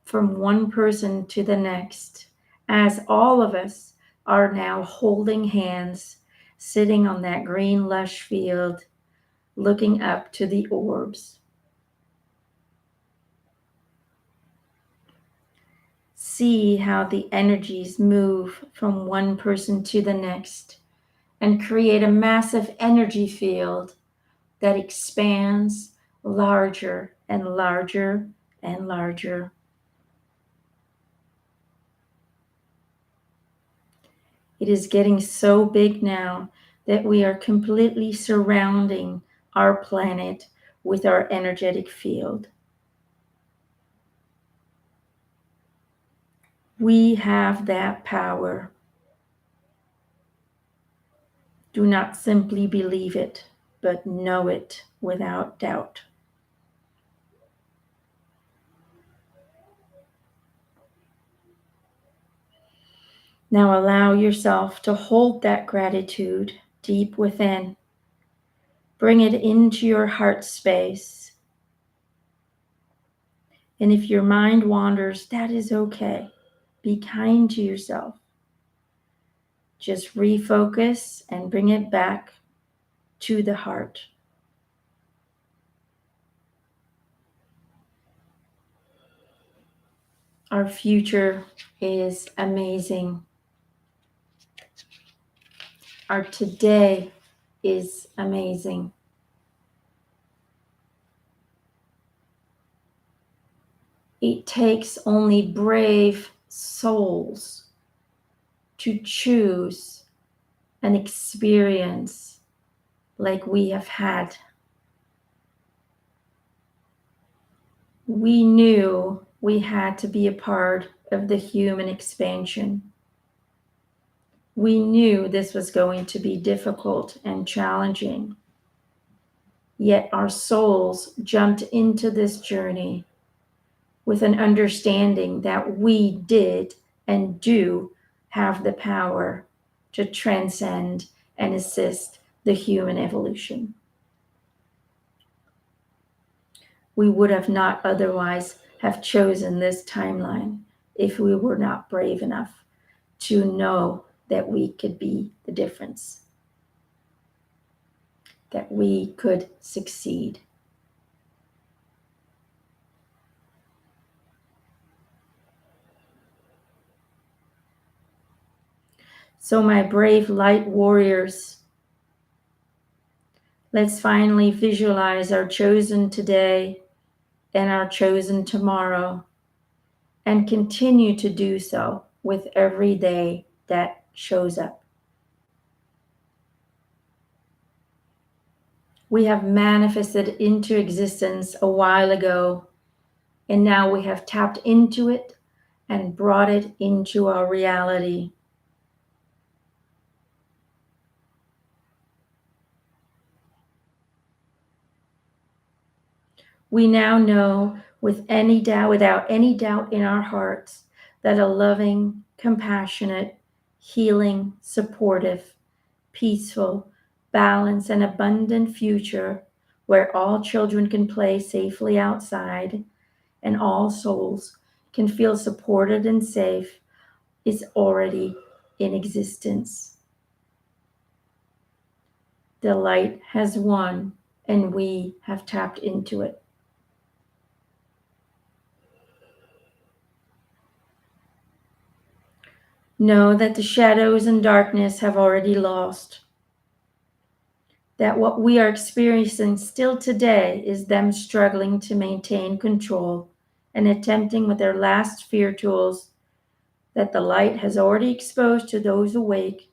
from one person to the next as all of us are now holding hands, sitting on that green lush field, looking up to the orbs. See how the energies move from one person to the next and create a massive energy field that expands larger and larger and larger. It is getting so big now that we are completely surrounding our planet with our energetic field. We have that power. Do not simply believe it, but know it without doubt. Now allow yourself to hold that gratitude deep within. Bring it into your heart space. And if your mind wanders, that is okay. Be kind to yourself. Just refocus and bring it back to the heart. Our future is amazing. Our today is amazing. It takes only brave souls to choose an experience like we have had. We knew we had to be a part of the human expansion. We knew this was going to be difficult and challenging. Yet our souls jumped into this journey with an understanding that we did and do have the power to transcend and assist the human evolution. We would have not otherwise have chosen this timeline if we were not brave enough to know that we could be the difference, that we could succeed. So, my brave light warriors, let's finally visualize our chosen today and our chosen tomorrow, and continue to do so with every day that shows up. We have manifested into existence a while ago, and now we have tapped into it and brought it into our reality. We now know without any doubt in our hearts that a loving, compassionate, healing, supportive, peaceful, balanced, and abundant future where all children can play safely outside and all souls can feel supported and safe is already in existence. The light has won, and we have tapped into it. Know that the shadows and darkness have already lost. that what we are experiencing still today is them struggling to maintain control and attempting with their last fear tools that the light has already exposed to those awake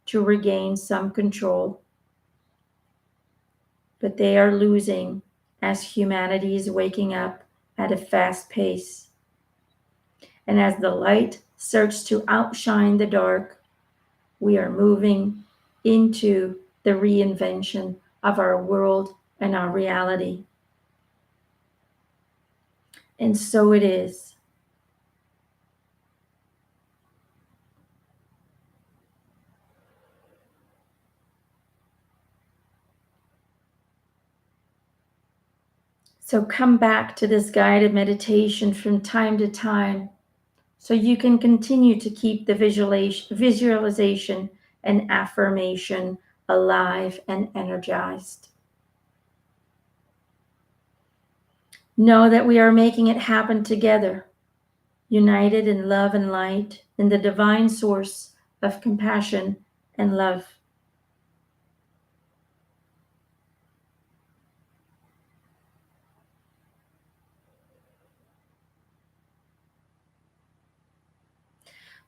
to regain some control. But they are losing as humanity is waking up at a fast pace. And as the light starts to outshine the dark, we are moving into the reinvention of our world and our reality. And so it is. So come back to this guided meditation from time to time so you can continue to keep the visualization and affirmation alive and energized. Know that we are making it happen together, united in love and light, in the divine source of compassion and love.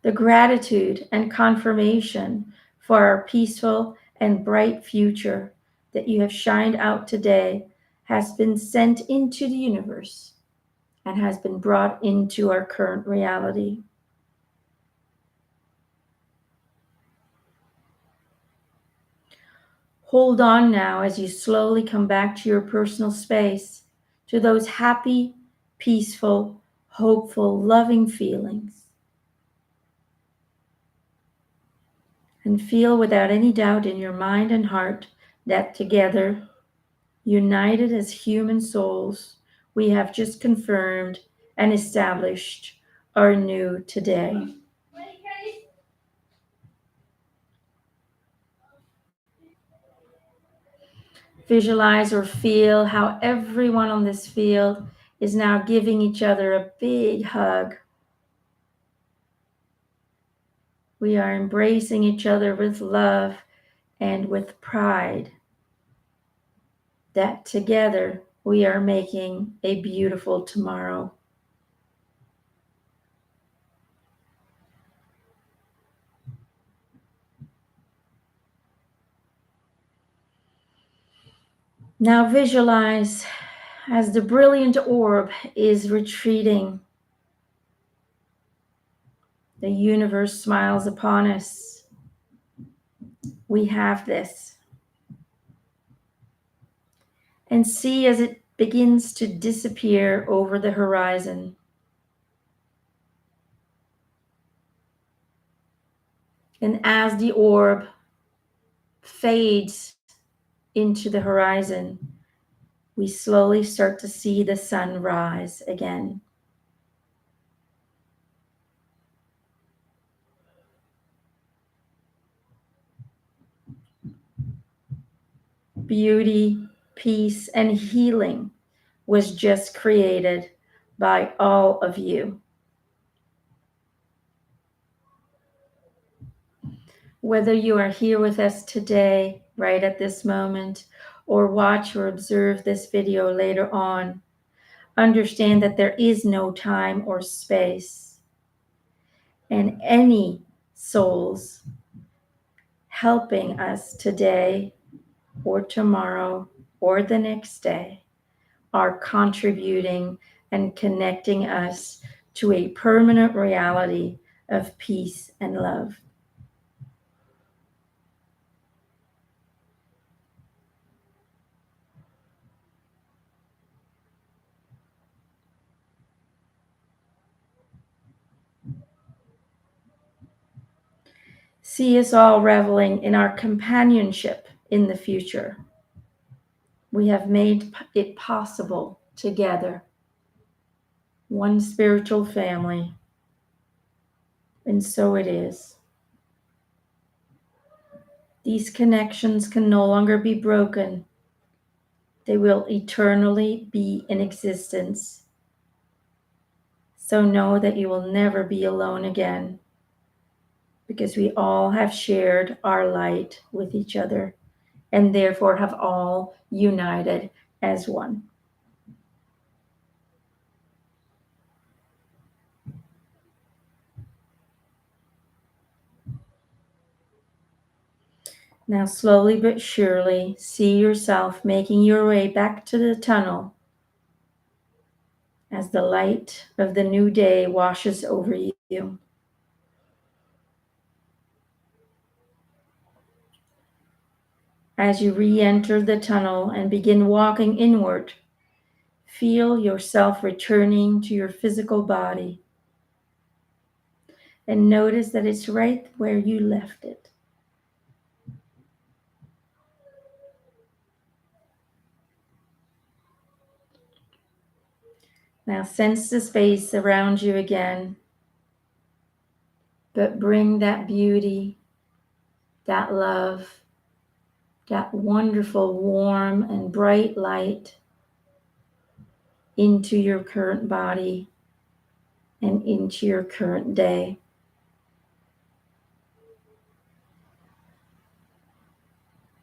The gratitude and confirmation for our peaceful and bright future that you have shined out today has been sent into the universe and has been brought into our current reality. Hold on now as you slowly come back to your personal space, to those happy, peaceful, hopeful, loving feelings. And feel without any doubt in your mind and heart that together, united as human souls, we have just confirmed and established our new today. Visualize or feel how everyone on this field is now giving each other a big hug. We are embracing each other with love and with pride that together we are making a beautiful tomorrow. Now visualize as the brilliant orb is retreating. The universe smiles upon us. We have this. And see as it begins to disappear over the horizon. And as the orb fades into the horizon, we slowly start to see the sun rise again. Beauty, peace, and healing was just created by all of you. Whether you are here with us today, right at this moment, or watch or observe this video later on, understand that there is no time or space. And any souls helping us today or tomorrow or the next day are contributing and connecting us to a permanent reality of peace and love. See us all reveling in our companionship in the future. We have made it possible together. One spiritual family. And so it is. These connections can no longer be broken. They will eternally be in existence. So know that you will never be alone again, because we all have shared our light with each other and therefore have all united as one. Now, slowly but surely, see yourself making your way back to the tunnel as the light of the new day washes over you. As you re enter the tunnel and begin walking inward, feel yourself returning to your physical body and notice that it's right where you left it. Now sense the space around you again, but bring that beauty, that love, that wonderful, warm, and bright light into your current body and into your current day.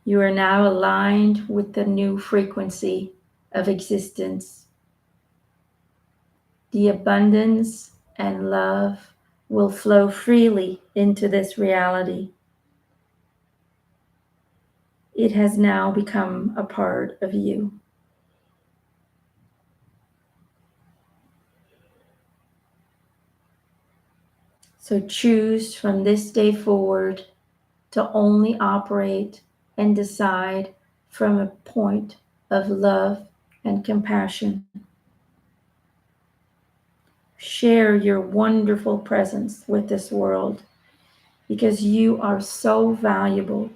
You are now aligned with the new frequency of existence. The abundance and love will flow freely into this reality. It has now become a part of you. So choose from this day forward to only operate and decide from a point of love and compassion. Share your wonderful presence with this world because you are so valuable,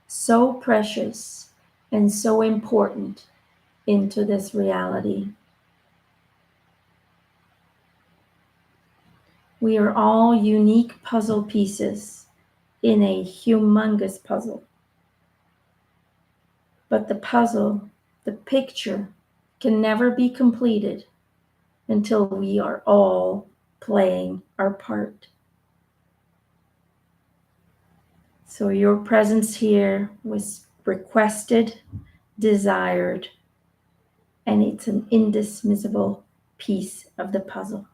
so precious, and so important into this reality. We are all unique puzzle pieces in a humongous puzzle. But the puzzle, the picture, can never be completed until we are all playing our part. So your presence here was requested, desired, and it's an indismissible piece of the puzzle.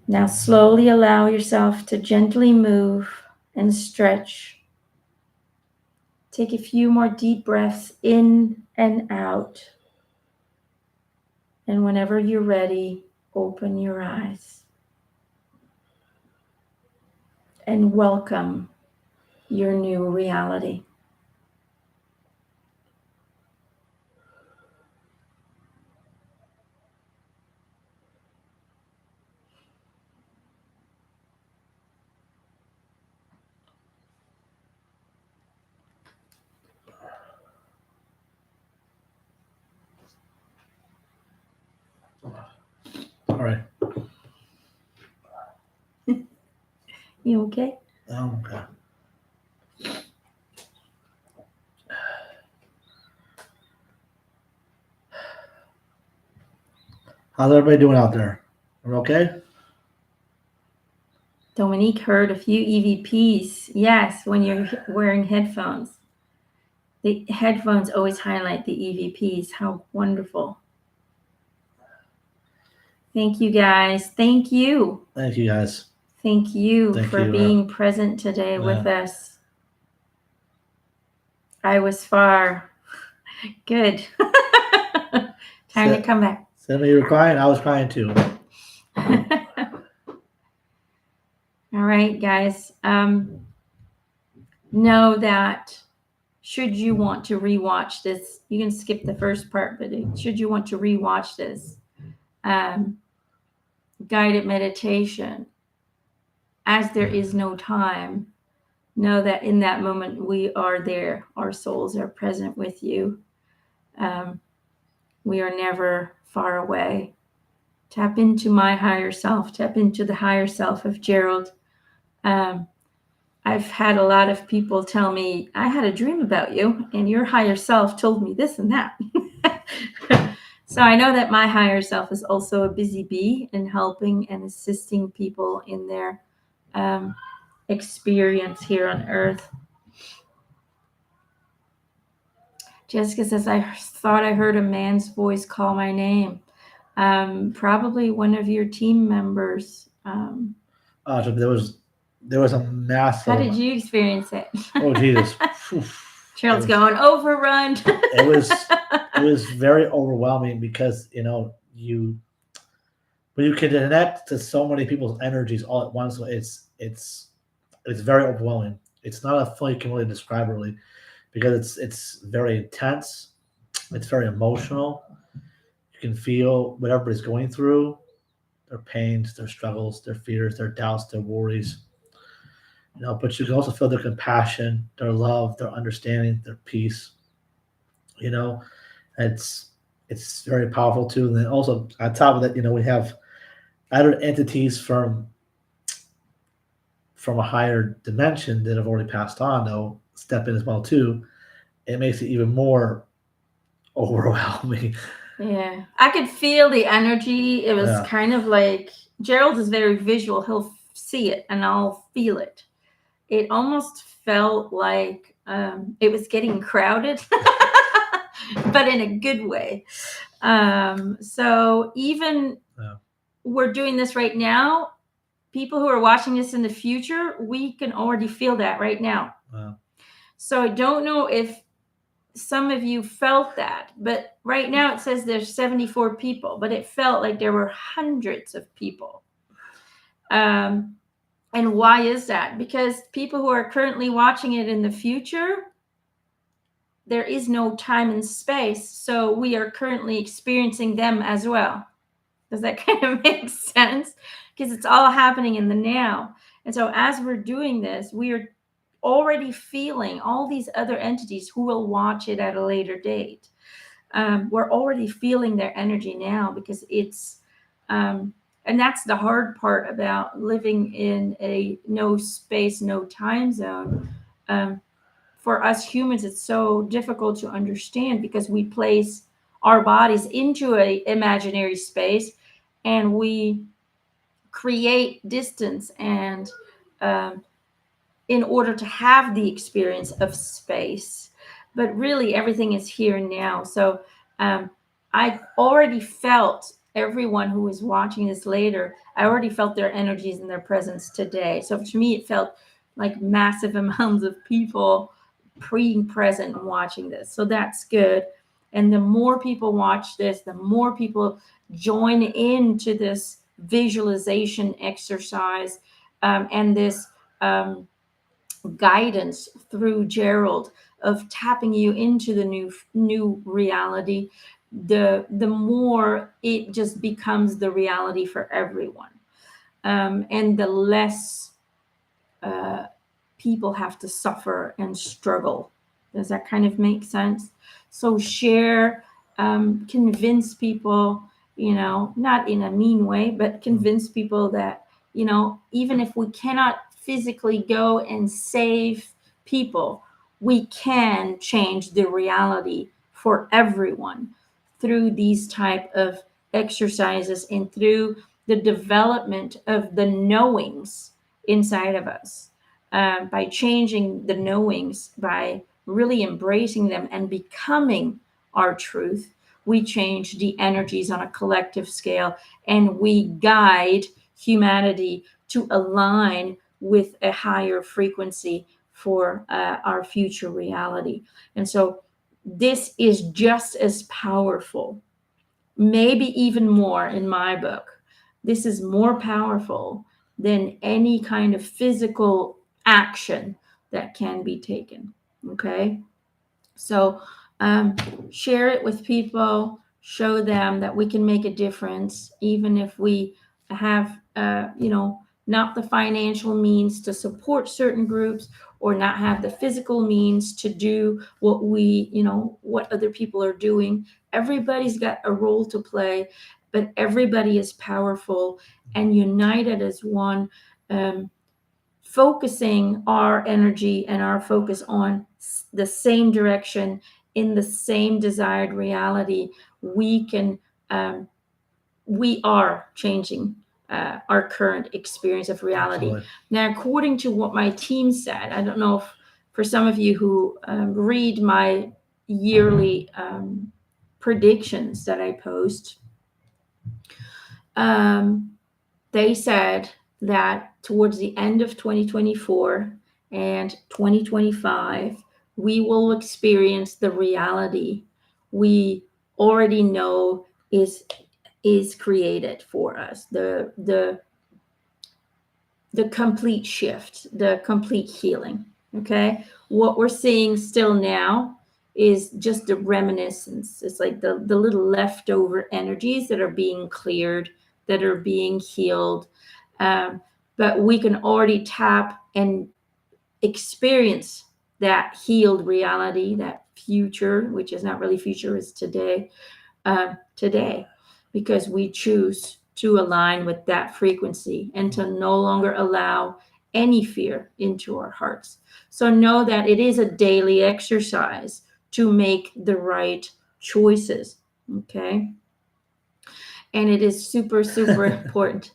Now slowly allow yourself to gently move and stretch. Take a few more deep breaths in and out. And whenever you're ready, open your eyes. And welcome your new reality. All right. You okay? Okay. How's everybody doing out there? Are we okay? Dominique heard a few EVPs. Yes, when you're wearing headphones. The headphones always highlight the EVPs. How wonderful. Thank you, guys. Thank you. Thank you, guys. Thank you Thank for you, being present today with us. I was far. Good. Time to come back. Sammy, you were crying. I was crying too. All right, guys. Know that should you want to rewatch this, you can skip the first part, but should you want to rewatch this guided meditation, as there is no time, know that in that moment we are there. Our souls are present with you. We are never far away. Tap into my higher self. Tap into the higher self of Gerald. I've had a lot of people tell me, I had a dream about you, and your higher self told me this and that. So I know that my higher self is also a busy bee in helping and assisting people in their um, experience here on earth. Jessica says, I thought I heard a man's voice call my name. Probably one of your team members. So there was a How massive. did you experience it? Oh Jesus! Phew. Gerald's going overrun. It was it was very overwhelming because you when you can connect to so many people's energies all at once, it's very overwhelming. It's not a feeling you can really describe really because it's very intense. It's very emotional. You can feel what everybody's going through, their pains, their struggles, their fears, their doubts, their worries. But you can also feel their compassion, their love, their understanding, their peace. You know, it's it's very powerful too. And then also on top of that, we have other entities from a higher dimension that have already passed on. Though step in as well too. It makes it even more overwhelming. Yeah, I could feel the energy. It was Yeah, kind of like Gerald is very visual. He'll see it and I'll feel it. It almost felt like it was getting crowded, but in a good way. So even yeah, we're doing this right now. People who are watching this in the future, we can already feel that right now. yeah. So I don't know if some of you felt that, but right now it says there's 74 people, but it felt like there were hundreds of people. And why is that? Because people who are currently watching it in the future, there is no time and space. So we are currently experiencing them as well. Does that kind of make sense? Because it's all happening in the now. And so as we're doing this, we are already feeling all these other entities who will watch it at a later date. We're already feeling their energy now because and that's the hard part about living in a no space, no time zone. Um, for us humans, it's so difficult to understand because we place our bodies into a imaginary space and we create distance and um, in order to have the experience of space. But really, everything is here and now. So um, I already felt everyone who is watching this later, I already felt their energies and their presence today. So to me, it felt like massive amounts of people being present and watching this. So that's good. And the more people watch this, the more people join into this visualization exercise and this. Guidance through Gerald of tapping you into the new reality, the more it just becomes the reality for everyone, and the less uh, people have to suffer and struggle. Does that kind of make sense? So share, convince people, not in a mean way, but convince people that, even if we cannot physically go and save people, we can change the reality for everyone through these type of exercises and through the development of the knowings inside of us, by changing the knowings, by really embracing them and becoming our truth. We change the energies on a collective scale and we guide humanity to align with a higher frequency for our future reality. And so this is just as powerful, maybe even more in my book. This is more powerful than any kind of physical action that can be taken. Okay. So um, share it with people, show them that we can make a difference, even if we have, not the financial means to support certain groups or not have the physical means to do what other people are doing. Everybody's got a role to play, but everybody is powerful and united as one. Um, Focusing our energy and our focus on the same direction in the same desired reality, we can, we are changing our current experience of reality. Absolutely. Now, according to what my team said, I don't know if for some of you who read my yearly predictions that I post, um, they said that towards the end of 2024 and 2025, we will experience the reality we already know is created for us. The complete shift, the complete healing. Okay. What we're seeing still now is just the reminiscence. It's like the little leftover energies that are being cleared, that are being healed. Um, but we can already tap and experience that healed reality, that future, which is not really future, is today, today, because we choose to align with that frequency and to no longer allow any fear into our hearts. So know that it is a daily exercise to make the right choices. Okay. And it is super, super important.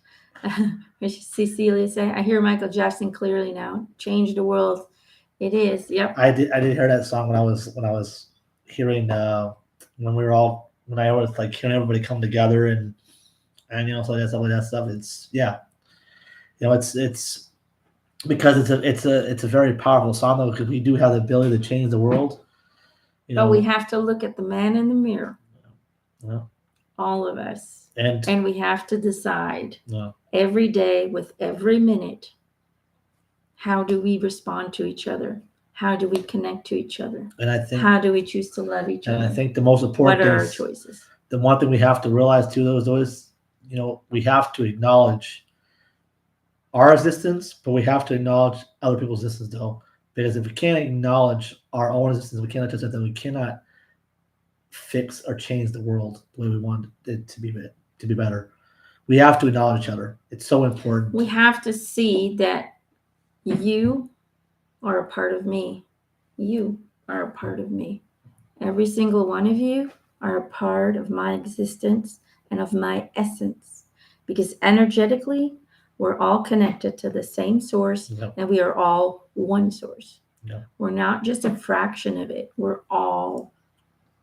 Cecilia say, I hear Michael Jackson clearly now. Change the world. It is. Yep. I did hear that song when I was hearing when we were all when I was like hearing everybody come together and so that stuff like that stuff. It's yeah, it's because it's a very powerful song though, because we do have the ability to change the world. But we have to look at the man in the mirror. Yeah. All of us. And we have to decide yeah. every day with every minute, how do we respond to each other? How do we connect to each other? And I think how do we choose to love each and other? I think the most important What are thing our is choices? the one thing we have to realize too, though, is we have to acknowledge our existence, but we have to acknowledge other people's existence though. Because if we can't acknowledge our own existence, we cannot touch that, then we cannot fix or change the world the way we want it to be better. We have to acknowledge each other. It's so important. We have to see that you are a part of me. You are a part of me. Every single one of you are a part of my existence and of my essence. Because energetically, we're all connected to the same source, Yep. and we are all one source. Yep. We're not just a fraction of it. We're all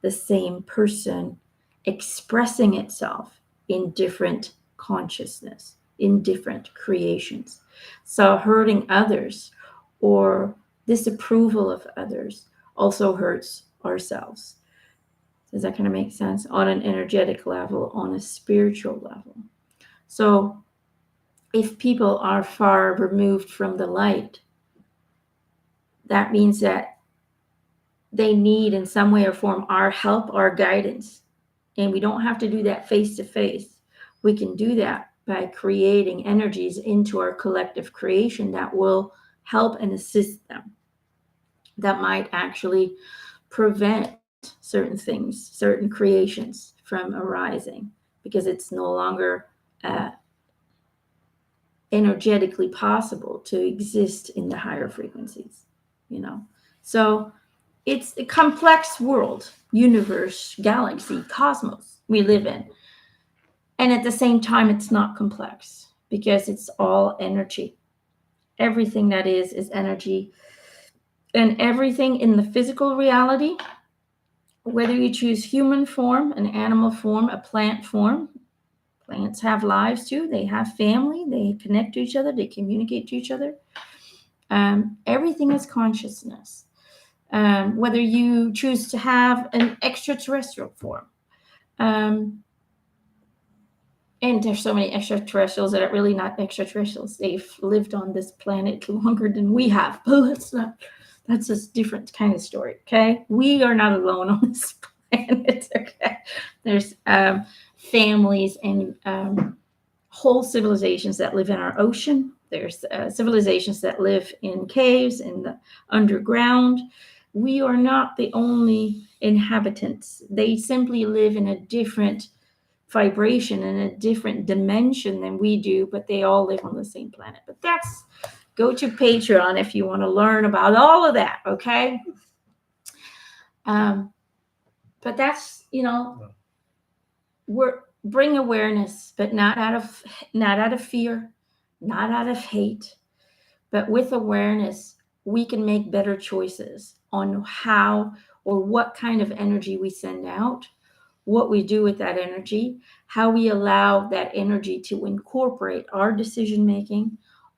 the same person expressing itself in different consciousness, in different creations. So hurting others or disapproval of others also hurts ourselves. Does that kind of make sense? On an energetic level, on a spiritual level. So if people are far removed from the light, that means that they need in some way or form our help, our guidance. And we don't have to do that face to face. We can do that by creating energies into our collective creation that will help and assist them, that might actually prevent certain things, certain creations from arising, because it's no longer energetically possible to exist in the higher frequencies. So it's a complex world, universe, galaxy, cosmos we live in. And at the same time, it's not complex because it's all energy. Everything that is energy. And everything in the physical reality, whether you choose human form, an animal form, a plant form, plants have lives too. They have family. They connect to each other. They communicate to each other. Everything is consciousness. Whether you choose to have an extraterrestrial form. And there's so many extraterrestrials that are really not extraterrestrials. They've lived on this planet longer than we have. But that's a different kind of story, okay? We are not alone on this planet, okay? There's families and whole civilizations that live in our ocean. There's civilizations that live in caves, in the underground. We are not the only inhabitants. They simply live in a different vibration, in a different dimension than we do, but they all live on the same planet. But go to Patreon if you want to learn about all of that, okay? But that's, bring awareness, but not out of fear, not out of hate, but with awareness, we can make better choices on how or what kind of energy we send out, what we do with that energy, how we allow that energy to incorporate our decision making,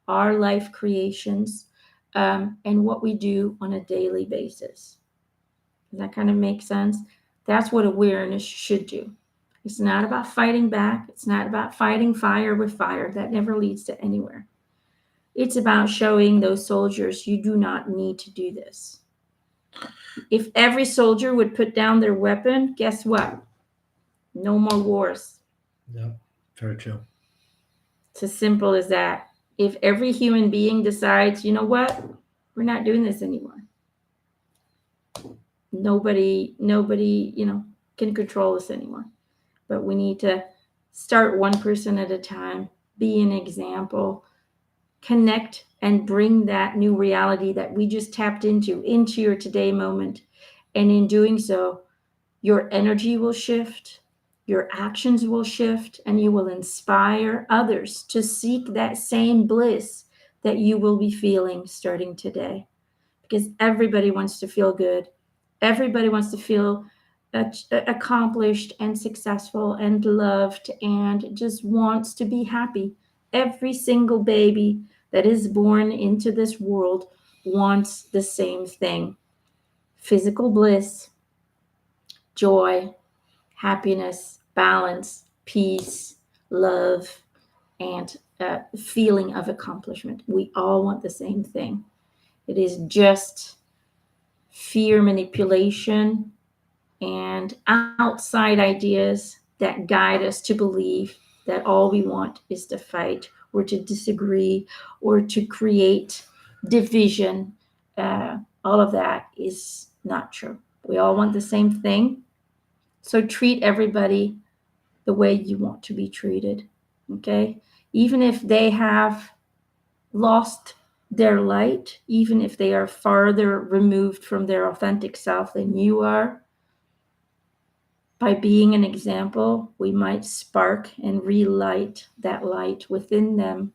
our life creations, and what we do on a daily basis. Does that kind of make sense? That's what awareness should do. It's not about fighting back. It's not about fighting fire with fire. That never leads to anywhere. It's about showing those soldiers you do not need to do this. If every soldier would put down their weapon, guess what? No more wars. Yeah, very true. It's as simple as that. If every human being decides, you know what, we're not doing this anymore. Nobody, can control us anymore. But we need to start one person at a time, be an example, connect and bring that new reality that we just tapped into your today moment. And in doing so, your energy will shift, your actions will shift, and you will inspire others to seek that same bliss that you will be feeling starting today. Because everybody wants to feel good. Everybody wants to feel accomplished and successful and loved and just wants to be happy. Every single baby that is born into this world wants the same thing: physical bliss, joy, happiness, balance, peace, love, and feeling of accomplishment. We all want the same thing. It is just fear manipulation and outside ideas that guide us to believe that all we want is to fight or to disagree or to create division. All of that is not true. We all want the same thing. So treat everybody the way you want to be treated. Okay? Even if they have lost their light, even if they are farther removed from their authentic self than you are, by being an example, we might spark and relight that light within them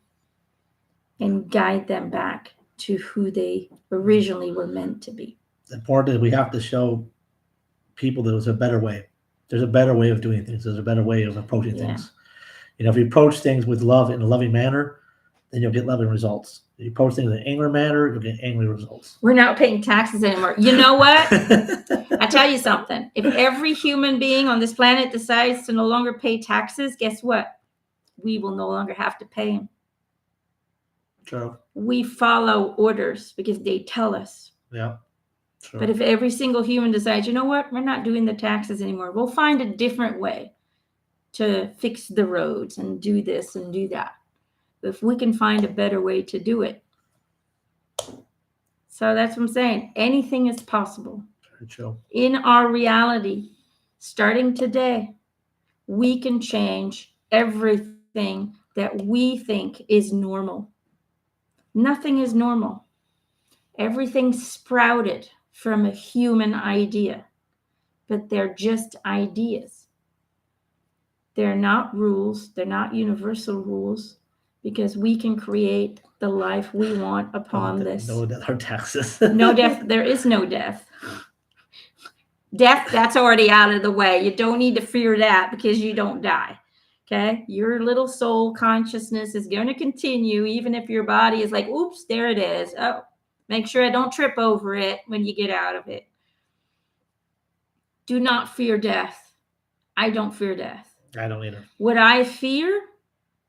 and guide them back to who they originally were meant to be. The important is we have to show people that there's a better way. There's a better way of doing things. There's a better way of approaching things. If you approach things with love in a loving manner, then you'll get loving results. If you approach things in an angry manner, you'll get angry results. We're not paying taxes anymore. You know what? I tell you something. If every human being on this planet decides to no longer pay taxes, guess what? We will no longer have to pay them. True. We follow orders because they tell us. Yeah. True. But if every single human decides, you know what, we're not doing the taxes anymore, we'll find a different way to fix the roads and do this and do that. If we can find a better way to do it. So that's what I'm saying. Anything is possible. Very true. In our reality, starting today, we can change everything that we think is normal. Nothing is normal. Everything sprouted from a human idea, but they're just ideas. They're not rules. They're not universal rules, because we can create the life we want upon this. No death or taxes. No death. There is no death. Death, that's already out of the way. You don't need to fear that because you don't die. Okay? Your little soul consciousness is going to continue even if your body is like, oops, there it is. Oh, make sure I don't trip over it when you get out of it. Do not fear death. I don't fear death. I don't either. What I fear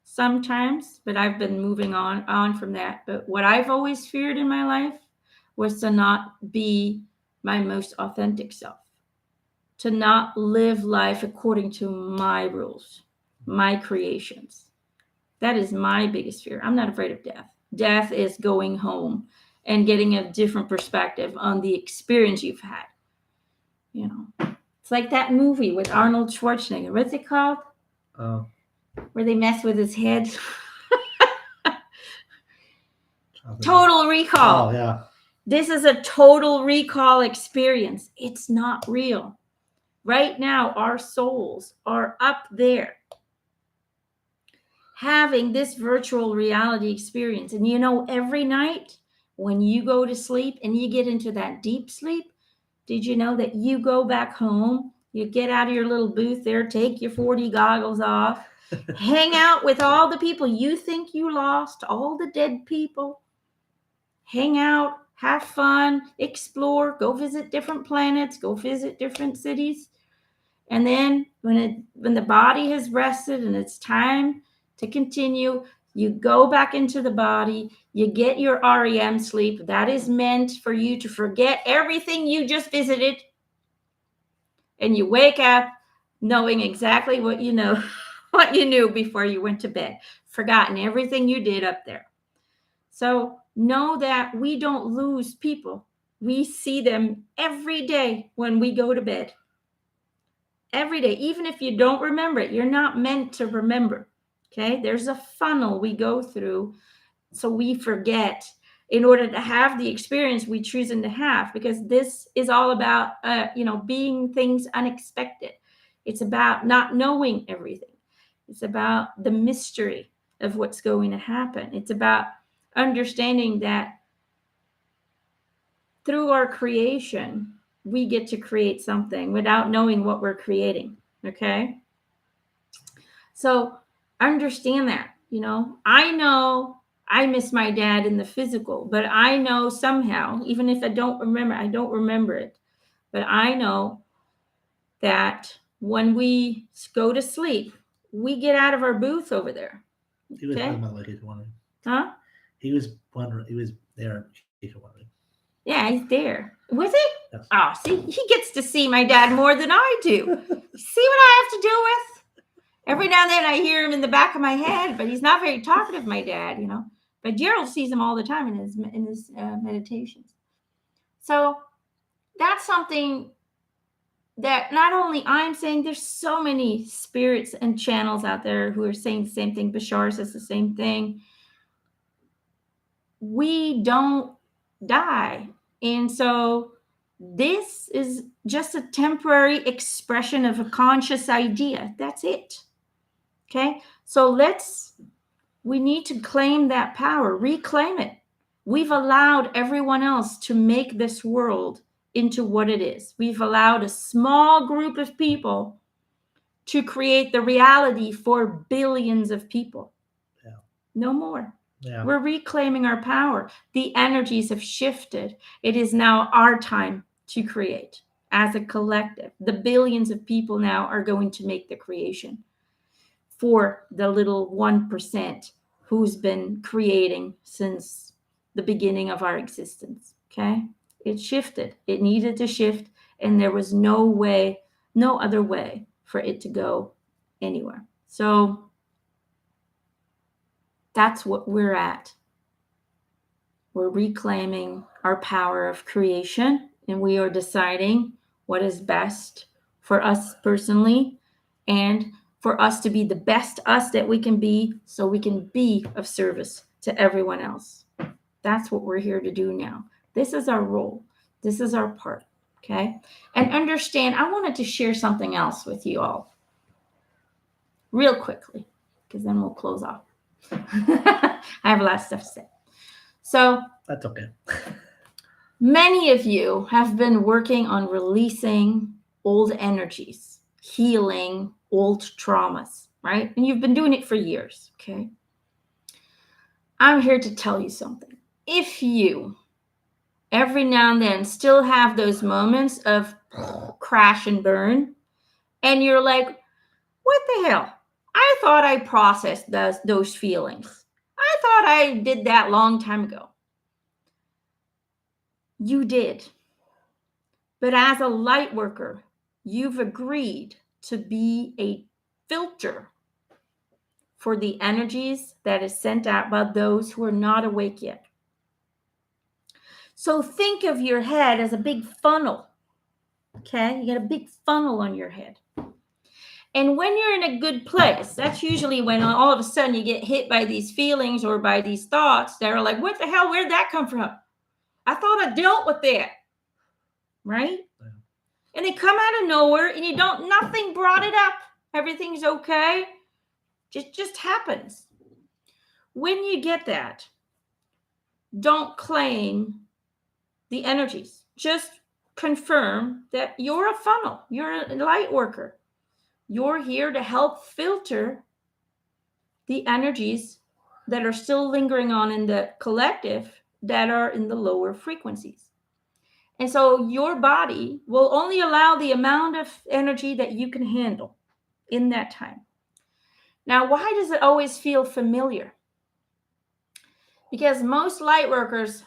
sometimes, but I've been moving on from that. But what I've always feared in my life was to not be my most authentic self, to not live life according to my rules, my creations. That is my biggest fear. I'm not afraid of death. Death is going home and getting a different perspective on the experience you've had. It's like that movie with Arnold Schwarzenegger. What's it called? Where they mess with his head. Total Recall. Oh, yeah. This is a total recall experience. It's not real. Right now, our souls are up there having this virtual reality experience. And every night when you go to sleep and you get into that deep sleep, did you know that you go back home, you get out of your little booth there, take your 4D goggles off, hang out with all the people you think you lost, all the dead people, hang out, have fun, explore, go visit different planets, go visit different cities. And then when the body has rested and it's time to continue, you go back into the body, you get your REM sleep. That is meant for you to forget everything you just visited. And you wake up knowing exactly what you know, what you knew before you went to bed, forgotten everything you did up there. So know that we don't lose people. We see them every day when we go to bed. Every day, even if you don't remember it, you're not meant to remember. Okay, there's a funnel we go through so we forget in order to have the experience we choosing to have, because this is all about being things unexpected. It's about not knowing everything. It's about the mystery of what's going to happen. It's about understanding that through our creation we get to create something without knowing what we're creating. Okay, so understand that. I know I miss my dad in the physical, but I know somehow, even if I don't remember it, but I know that when we go to sleep, we get out of our booth over there. He was Okay? talking about like he's wondering. Huh? He was wondering. He was there. He's wondering. Yeah, he's there. Was he? Yes. Oh, see, he gets to see my dad more than I do. See what I have to deal with? Every now and then I hear him in the back of my head, but he's not very talkative, my dad, But Gerald sees him all the time in his meditations. So that's something that not only I'm saying, there's so many spirits and channels out there who are saying the same thing. Bashar says the same thing. We don't die. And so this is just a temporary expression of a conscious idea. That's it. Okay. So we need to claim that power, reclaim it. We've allowed everyone else to make this world into what it is. We've allowed a small group of people to create the reality for billions of people. Yeah. No more. Yeah. We're reclaiming our power. The energies have shifted. It is now our time to create as a collective. The billions of people now are going to make the creation for the little 1% who's been creating since the beginning of our existence. Okay? It shifted. It needed to shift, and there was no other way for it to go anywhere. So that's what we're at. We're reclaiming our power of creation, and we are deciding what is best for us personally and for us to be the best us that we can be, so we can be of service to everyone else. That's what we're here to do now. This is our role. This is our part. Okay? And understand, I wanted to share something else with you all real quickly, because then we'll close off. I have a lot of stuff to say. So That's okay. many of you have been working on releasing old energies, healing old traumas, right? And you've been doing it for years, okay? I'm here to tell you something. If you every now and then still have those moments of crash and burn, and you're like, what the hell? I thought I processed those feelings. I thought I did that long time ago. You did. But as a light worker, you've agreed to be a filter for the energies that is sent out by those who are not awake yet. So think of your head as a big funnel. Okay? You got a big funnel on your head. And when you're in a good place, that's usually when all of a sudden you get hit by these feelings or by these thoughts that are like, what the hell? Where'd that come from? I thought I dealt with that. Right? Yeah. and they come out of nowhere and nothing brought it up. Everything's okay. Just happens. When you get that, don't claim the energies. Just confirm that you're a funnel. You're a light worker. You're here to help filter the energies that are still lingering on in the collective that are in the lower frequencies. And so your body will only allow the amount of energy that you can handle in that time. Now, why does it always feel familiar? Because most light workers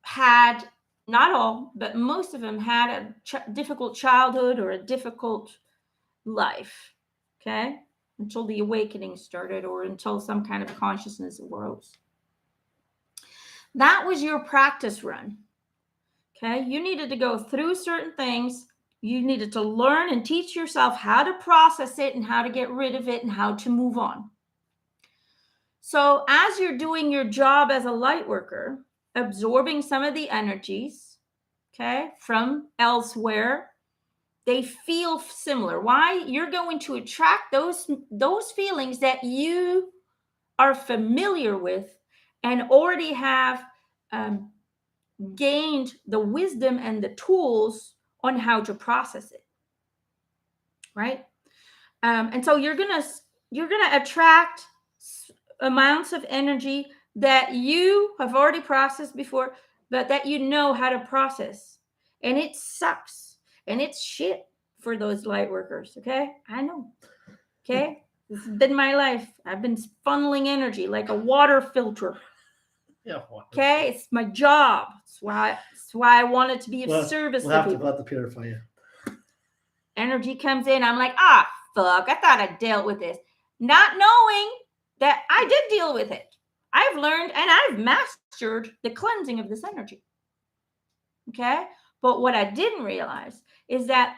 had, not all, but most of them had a difficult childhood or a difficult life, okay? Until the awakening started or until some kind of consciousness arose. That was your practice run, okay? You needed to go through certain things. You needed to learn and teach yourself how to process it and how to get rid of it and how to move on. So as you're doing your job as a light worker, absorbing some of the energies, okay, from elsewhere, they feel similar. Why? You're going to attract those feelings that you are familiar with and already have gained the wisdom and the tools on how to process it, right? And so you're gonna attract amounts of energy that you have already processed before, but that you know how to process. And it sucks. And it's shit for those light workers. Okay. I know. Okay. This has been my life. I've been funneling energy like a water filter. Yeah. Okay. It's my job. That's why I wanted to be of service to people. We'll have to purify you. Energy comes in. I'm like, fuck. I thought I dealt with this. Not knowing that I did deal with it. I've learned and I've mastered the cleansing of this energy. Okay. But what I didn't realize is that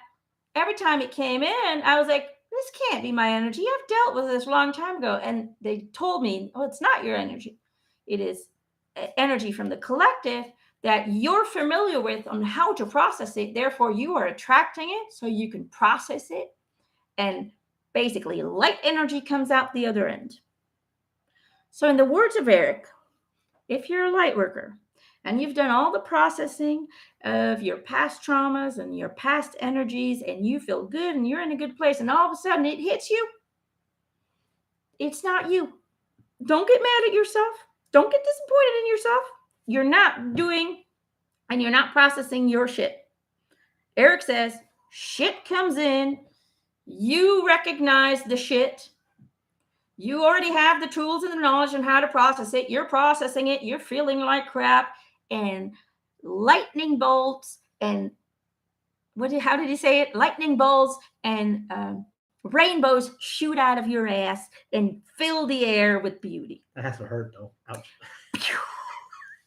every time it came in, I was like, this can't be my energy. I've dealt with this a long time ago. And they told me, oh, it's not your energy. It is energy from the collective that you're familiar with on how to process it. Therefore, you are attracting it so you can process it. And basically, light energy comes out the other end. So in the words of Eric, if you're a light worker and you've done all the processing of your past traumas and your past energies and you feel good and you're in a good place and all of a sudden it hits you, it's not you. Don't get mad at yourself. Don't get disappointed in yourself. You're not doing and you're not processing your shit. Eric says, shit comes in. You recognize the shit. You already have the tools and the knowledge on how to process it. You're processing it. You're feeling like crap. And lightning bolts and how did he say it? Lightning bolts and rainbows shoot out of your ass and fill the air with beauty. That has to hurt though. Ouch.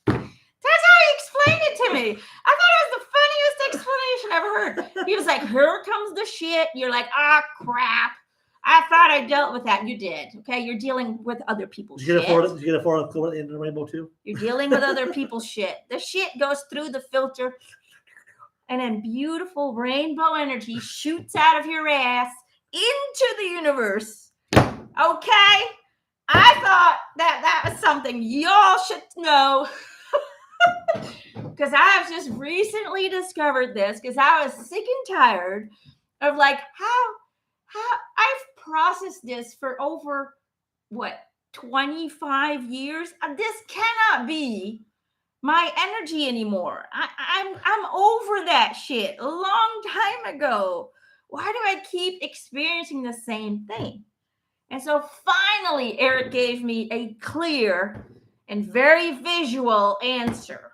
That's how he explained it to me. I thought it was the funniest explanation I ever heard. He was like, here comes the shit. You're like, crap. I thought I dealt with that. You did. Okay. You're dealing with other people's shit. Did you get a four in the rainbow too? You're dealing with other people's shit. The shit goes through the filter and then beautiful rainbow energy shoots out of your ass into the universe. Okay. I thought that was something y'all should know. Because I have just recently discovered this because I was sick and tired of like how I've processed this for over 25 years. This cannot be my energy anymore. I'm over that shit a long time ago. Why do I keep experiencing the same thing? And so finally, Eric gave me a clear and very visual answer.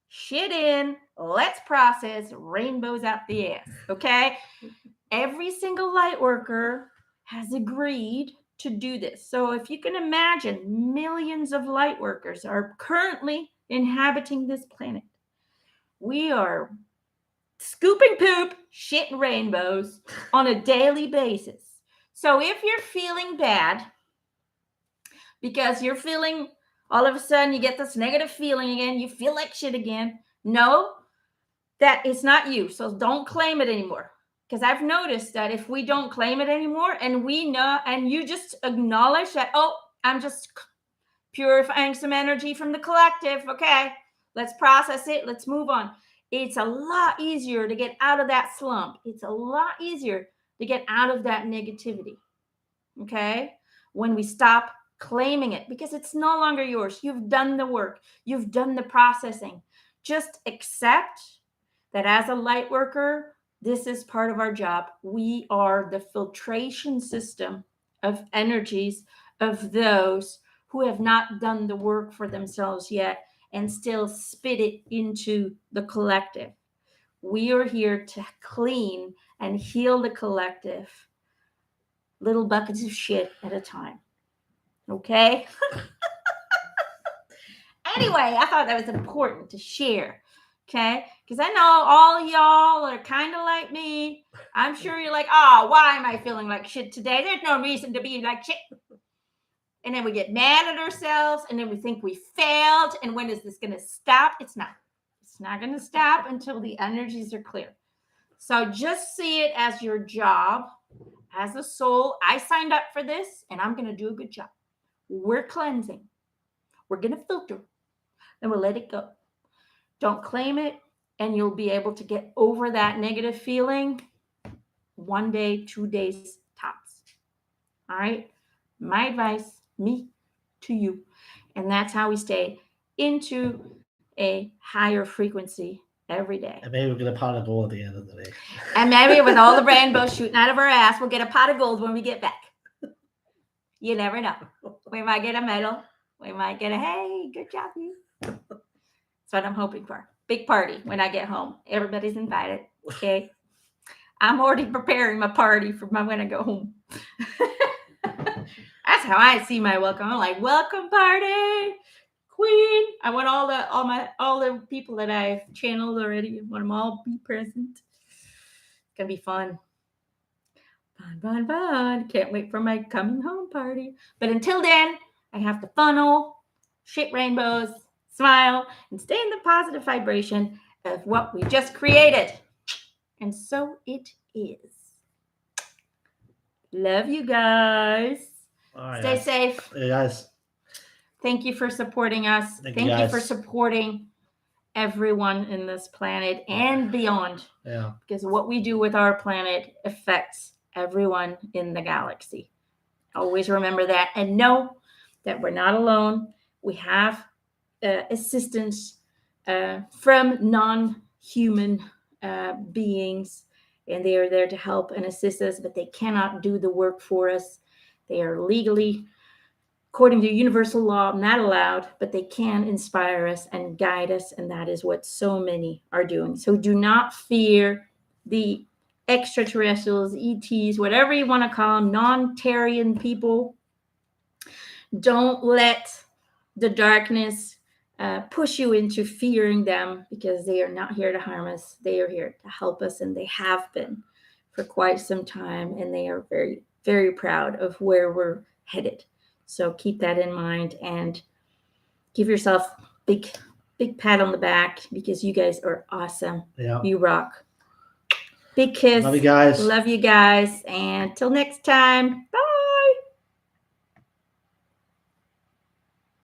Shit in, let's process, rainbows out the ass. Okay? Every single light worker has agreed to do this. So if you can imagine, millions of light workers are currently inhabiting this planet. We are scooping poop, shit, and rainbows on a daily basis. So if you're feeling bad because you're feeling all of a sudden you get this negative feeling again, you feel like shit again, no, that it's not you. So don't claim it anymore. Because I've noticed that if we don't claim it anymore and we know, and you just acknowledge that, oh, I'm just purifying some energy from the collective. Okay, let's process it. Let's move on. It's a lot easier to get out of that slump. It's a lot easier to get out of that negativity. Okay, when we stop claiming it, because it's no longer yours. You've done the work, you've done the processing. Just accept that as a light worker, this is part of our job. We are the filtration system of energies of those who have not done the work for themselves yet and still spit it into the collective. We are here to clean and heal the collective, little buckets of shit at a time. Okay? Anyway, I thought that was important to share. Okay? Because I know all y'all are kind of like me. I'm sure you're like, oh, why am I feeling like shit today? There's no reason to be like shit. And then we get mad at ourselves and then we think we failed. And when is this going to stop? It's not. It's not going to stop until the energies are clear. So just see it as your job as a soul. I signed up for this and I'm going to do a good job. We're cleansing. We're going to filter and we'll let it go. Don't claim it and you'll be able to get over that negative feeling 1 day, 2 days tops. All right. My advice, me to you. And that's how we stay into a higher frequency every day. And maybe we'll get a pot of gold at the end of the day. And maybe with all the rainbows shooting out of our ass, we'll get a pot of gold when we get back. You never know. We might get a medal. We might get a, hey, good job, you. That's what I'm hoping for. Big party when I get home. Everybody's invited. Okay. I'm already preparing my party for when I go home. That's how I see my welcome. I'm like, welcome party, queen. I want all the people that I've channeled already. I want them all be present. It's gonna be fun. Fun. Can't wait for my coming home party. But until then, I have to funnel, shit rainbows, smile, and stay in the positive vibration of what we just created. And so it is. Love you guys. Right, Stay guys. safe. Hey, guys. Thank you for supporting us. Thank Thank you you for guys. supporting everyone in this planet and beyond. Yeah. Because what we do with our planet affects everyone in the galaxy. Always remember that and know that we're not alone. We have assistance from non-human beings, and they are there to help and assist us, but they cannot do the work for us. They are legally, according to universal law, not allowed, but they can inspire us and guide us, and that is what so many are doing. So do not fear the extraterrestrials, ETs, whatever you want to call them, non-Terrian people. Don't let the darkness push you into fearing them, because they are not here to harm us. They are here to help us, and they have been for quite some time, and they are very, very proud of where we're headed. So keep that in mind and give yourself big pat on the back, because you guys are awesome. Yeah. You rock. Big kiss. Love you guys. Love you guys. And till next time. Bye.